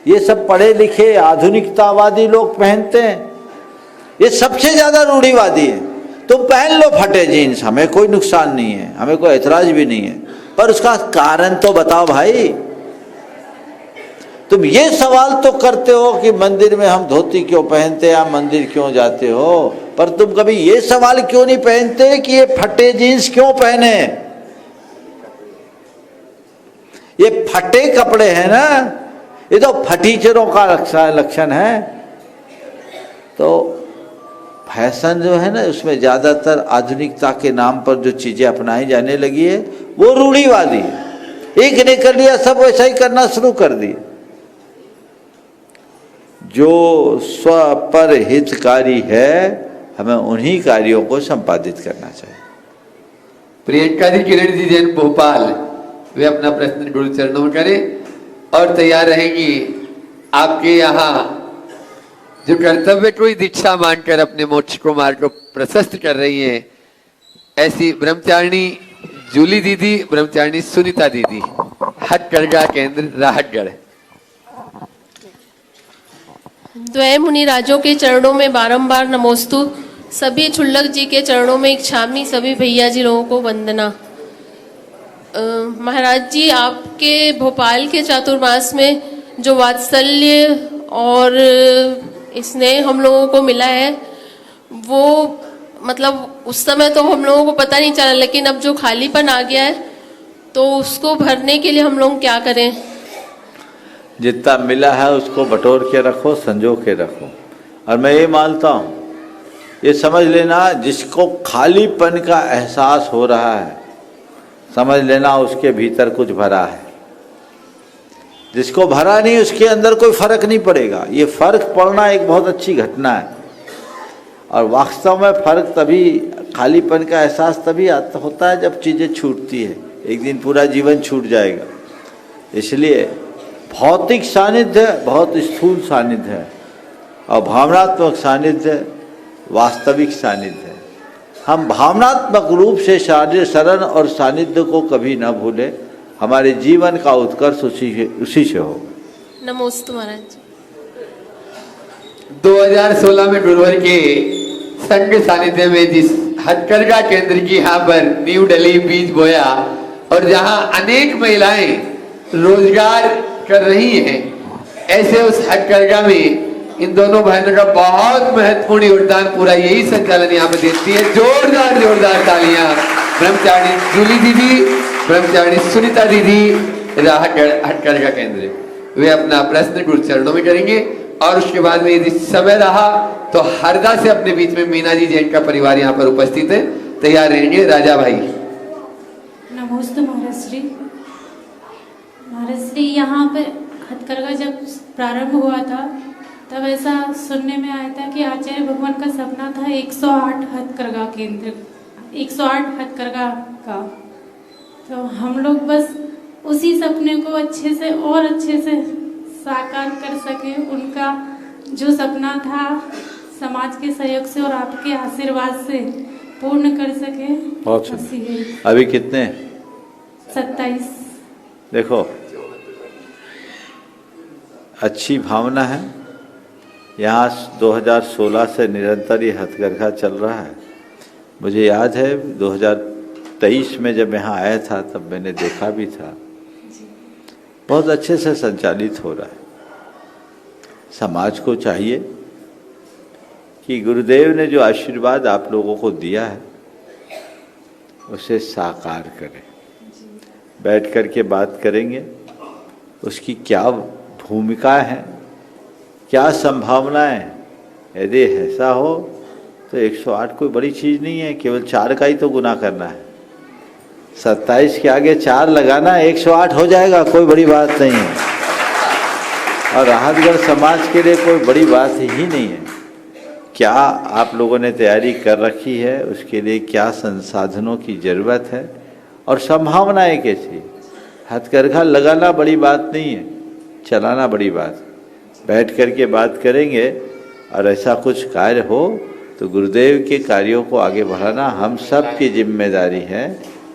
ये सब पढ़े लिखे आधुनिकतावादी लोग पहनते हैं, ये सबसे ज्यादा रूढ़िवादी है। तुम पहन लो फटे जीन्स, हमें कोई नुकसान नहीं है, हमें कोई ऐतराज भी नहीं है, पर उसका कारण तो बताओ भाई। तुम ये सवाल तो करते हो कि मंदिर में हम धोती क्यों पहनते हैं, आप मंदिर क्यों जाते हो, पर तुम कभी ये सवाल क्यों नहीं पहनते कि ये फटे जीन्स क्यों पहने। ये फटे कपड़े हैं ना, ये तो फटीचरों का लक्षण है। तो फैशन जो है ना, उसमें ज्यादातर आधुनिकता के नाम पर जो चीजें अपनाई जाने लगी है वो रूढ़िवादी है। एक ने कर लिया सब वैसा ही करना शुरू कर दिए। जो स्व पर हितकारी है, हमें उन्हीं कार्यों को संपादित करना चाहिए। प्रियंका जी, किरण जी जैन भोपाल, वे अपना प्रश्न गुरु चरणों में करें और तैयार रहेंगी आपके यहाँ जो कर्तव्य को ही दीक्षा मानकर अपने मोक्ष को मार्ग को प्रशस्त कर रही हैं, ऐसी ब्रह्मचारिणी जूली दीदी, ब्रह्मचारिणी सुनीता दीदी, हथकरघा केंद्र राहतगढ़। द्वय मुनि राजों के चरणों में बारंबार नमोस्तु। सभी छुल्लक जी के चरणों में इच्छामी, सभी भैया जी लोगों को वंदना। महाराज जी, आपके भोपाल के चातुर्मास में जो वात्सल्य और स्नेह हम लोगों को मिला है, वो मतलब उस समय तो हम लोगों को पता नहीं चला, लेकिन अब जो खालीपन आ गया है तो उसको भरने के लिए हम लोग क्या करें? जितना मिला है उसको बटोर के रखो, संजो के रखो। और मैं ये मानता हूँ, ये समझ लेना, जिसको खालीपन का एहसास हो रहा है, समझ लेना उसके भीतर कुछ भरा है। जिसको भरा नहीं, उसके अंदर कोई फर्क नहीं पड़ेगा। ये फर्क पड़ना एक बहुत अच्छी घटना है। और वास्तव में फर्क तभी, खालीपन का एहसास तभी होता है जब चीज़ें छूटती है। एक दिन पूरा जीवन छूट जाएगा। इसलिए भौतिक सानिध्य बहुत स्थूल सानिध्य है और भावनात्मक सानिध्य वास्तविक सानिध्य है। हम भावनात्मक रूप से शरण और सानिध्य को कभी न भूलें। हमारे जीवन का उत्कर्ष उसी से होगा। नमोस्तु महाराज जी। 2016 में गुरुवार के संघ सानिध्य में जिस हथकरघा केंद्र की यहाँ पर न्यू दिल्ली बीज बोया और जहाँ अनेक महिलाएं रोजगार कर रही हैं, ऐसे उस हथकरघा में इन दोनों बहनों का बहुत महत्वपूर्ण योगदान पूरा यही संचालन यहाँ पे देती है। जोरदार जोरदार तालियां। ब्रह्मचारिणी जूली दीदी, ब्रह्मचारिणी सुनीता दीदी, राहतगढ़ हथकरघा केंद्र, वे अपना प्रश्न गुरु चरणों में करेंगे। और उसके बाद में यदि समय रहा तो हरदा से अपने बीच में मीना जी जैन का परिवार यहाँ पर उपस्थित है, तैयार रहेंगे। राजा भाई। नमोस्तु महाराज श्री। महाराज श्री, यहाँ पे हथकरघा जब प्रारंभ हुआ था तब ऐसा सुनने में आया था कि आचार्य भगवान का सपना था 108 हथकरघा केंद्र, 108 हथकरघा का। तो हम लोग बस उसी सपने को अच्छे से और अच्छे से साकार कर सके। उनका जो सपना था समाज के सहयोग से और आपके आशीर्वाद से पूर्ण कर सके। बहुत अभी कितने? 27। देखो, अच्छी भावना है। यहाँ 2016 से निरंतर ये हथकरघा चल रहा है। मुझे याद है 2023 में जब यहाँ आया था तब मैंने देखा भी था। बहुत अच्छे से संचालित हो रहा है। समाज को चाहिए कि गुरुदेव ने जो आशीर्वाद आप लोगों को दिया है उसे साकार करें। बैठ कर के बात करेंगे उसकी क्या भूमिका है, क्या संभावनाएं। यदि ऐसा हो तो 108 कोई बड़ी चीज़ नहीं है, केवल 4 का ही तो गुना करना है। 27 के आगे 4 लगाना, 108 हो जाएगा, कोई बड़ी बात नहीं है। और राहतगढ़ समाज के लिए कोई बड़ी बात ही नहीं है। क्या आप लोगों ने तैयारी कर रखी है, उसके लिए क्या संसाधनों की ज़रूरत है और संभावनाएं कैसी। हथकरघा लगाना बड़ी बात नहीं है, चलाना बड़ी बात। बैठ कर के बात करेंगे और ऐसा कुछ कार्य हो तो गुरुदेव के कार्यों को आगे बढ़ाना हम सब की जिम्मेदारी है।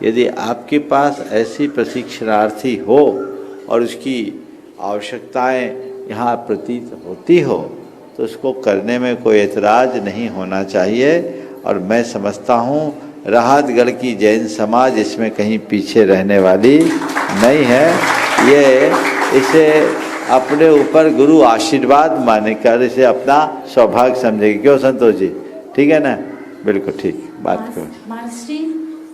यदि आपके पास ऐसी प्रशिक्षणार्थी हो और उसकी आवश्यकताएं यहाँ प्रतीत होती हो तो उसको करने में कोई एतराज़ नहीं होना चाहिए। और मैं समझता हूँ राहतगढ़ की जैन समाज इसमें कहीं पीछे रहने वाली नहीं है। ये इसे अपने ऊपर गुरु आशीर्वाद मानकर इसे अपना सौभाग्य समझेगी। क्यों संतोष जी? ठीक है ना? बिल्कुल ठीक बात करो। महाराज जी,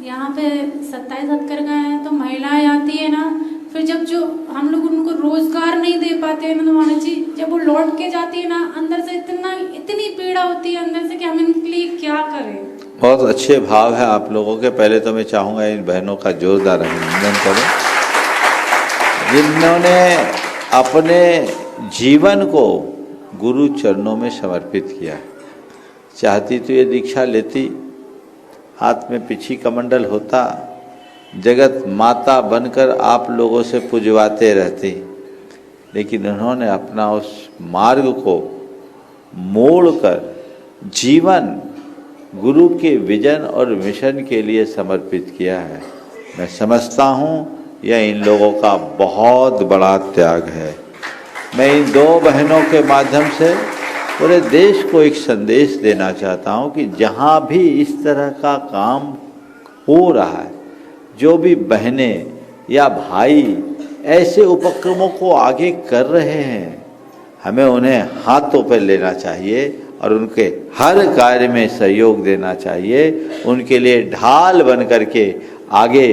यहाँ पे 27 हथकरघा है तो महिलाएं आती है ना, फिर जब जो हम लोग उनको रोजगार नहीं दे पाते हैं ना तो महाराज जी, जब वो लौट के जाती है ना, अंदर से इतनी पीड़ा होती है अंदर से कि हम इनके लिए क्या करें। बहुत अच्छे भाव है आप लोगों के। पहले तो मैं चाहूँगा इन बहनों का जोरदार अभिनंदन करें जिन्होंने अपने जीवन को गुरु चरणों में समर्पित किया। चाहती तो ये दीक्षा लेती, हाथ में पिछी कमंडल होता, जगत माता बनकर आप लोगों से पुजवाते रहती, लेकिन उन्होंने अपना उस मार्ग को मोड़कर जीवन गुरु के विजन और मिशन के लिए समर्पित किया है। मैं समझता हूँ यह इन लोगों का बहुत बड़ा त्याग है। मैं इन दो बहनों के माध्यम से पूरे देश को एक संदेश देना चाहता हूँ कि जहाँ भी इस तरह का काम हो रहा है, जो भी बहनें या भाई ऐसे उपक्रमों को आगे कर रहे हैं, हमें उन्हें हाथों पर लेना चाहिए और उनके हर कार्य में सहयोग देना चाहिए। उनके लिए ढाल बन करके आगे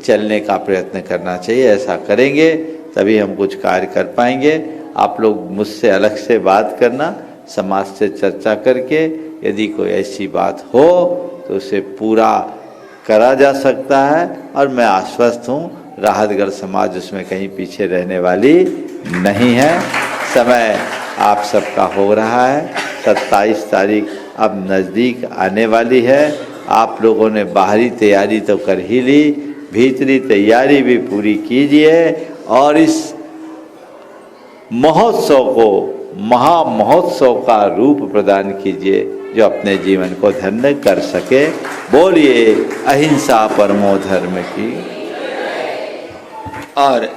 चलने का प्रयत्न करना चाहिए। ऐसा करेंगे तभी हम कुछ कार्य कर पाएंगे। आप लोग मुझसे अलग से बात करना, समाज से चर्चा करके यदि कोई ऐसी बात हो तो उसे पूरा करा जा सकता है। और मैं आश्वस्त हूँ राहतगढ़ समाज उसमें कहीं पीछे रहने वाली नहीं है। समय आप सबका हो रहा है। 27 तारीख अब नज़दीक आने वाली है। आप लोगों ने बाहरी तैयारी तो कर ही ली, भीतरी तैयारी भी पूरी कीजिए और इस महोत्सव को महा महोत्सव का रूप प्रदान कीजिए जो अपने जीवन को धन्य कर सके। बोलिए अहिंसा परमो धर्म की। और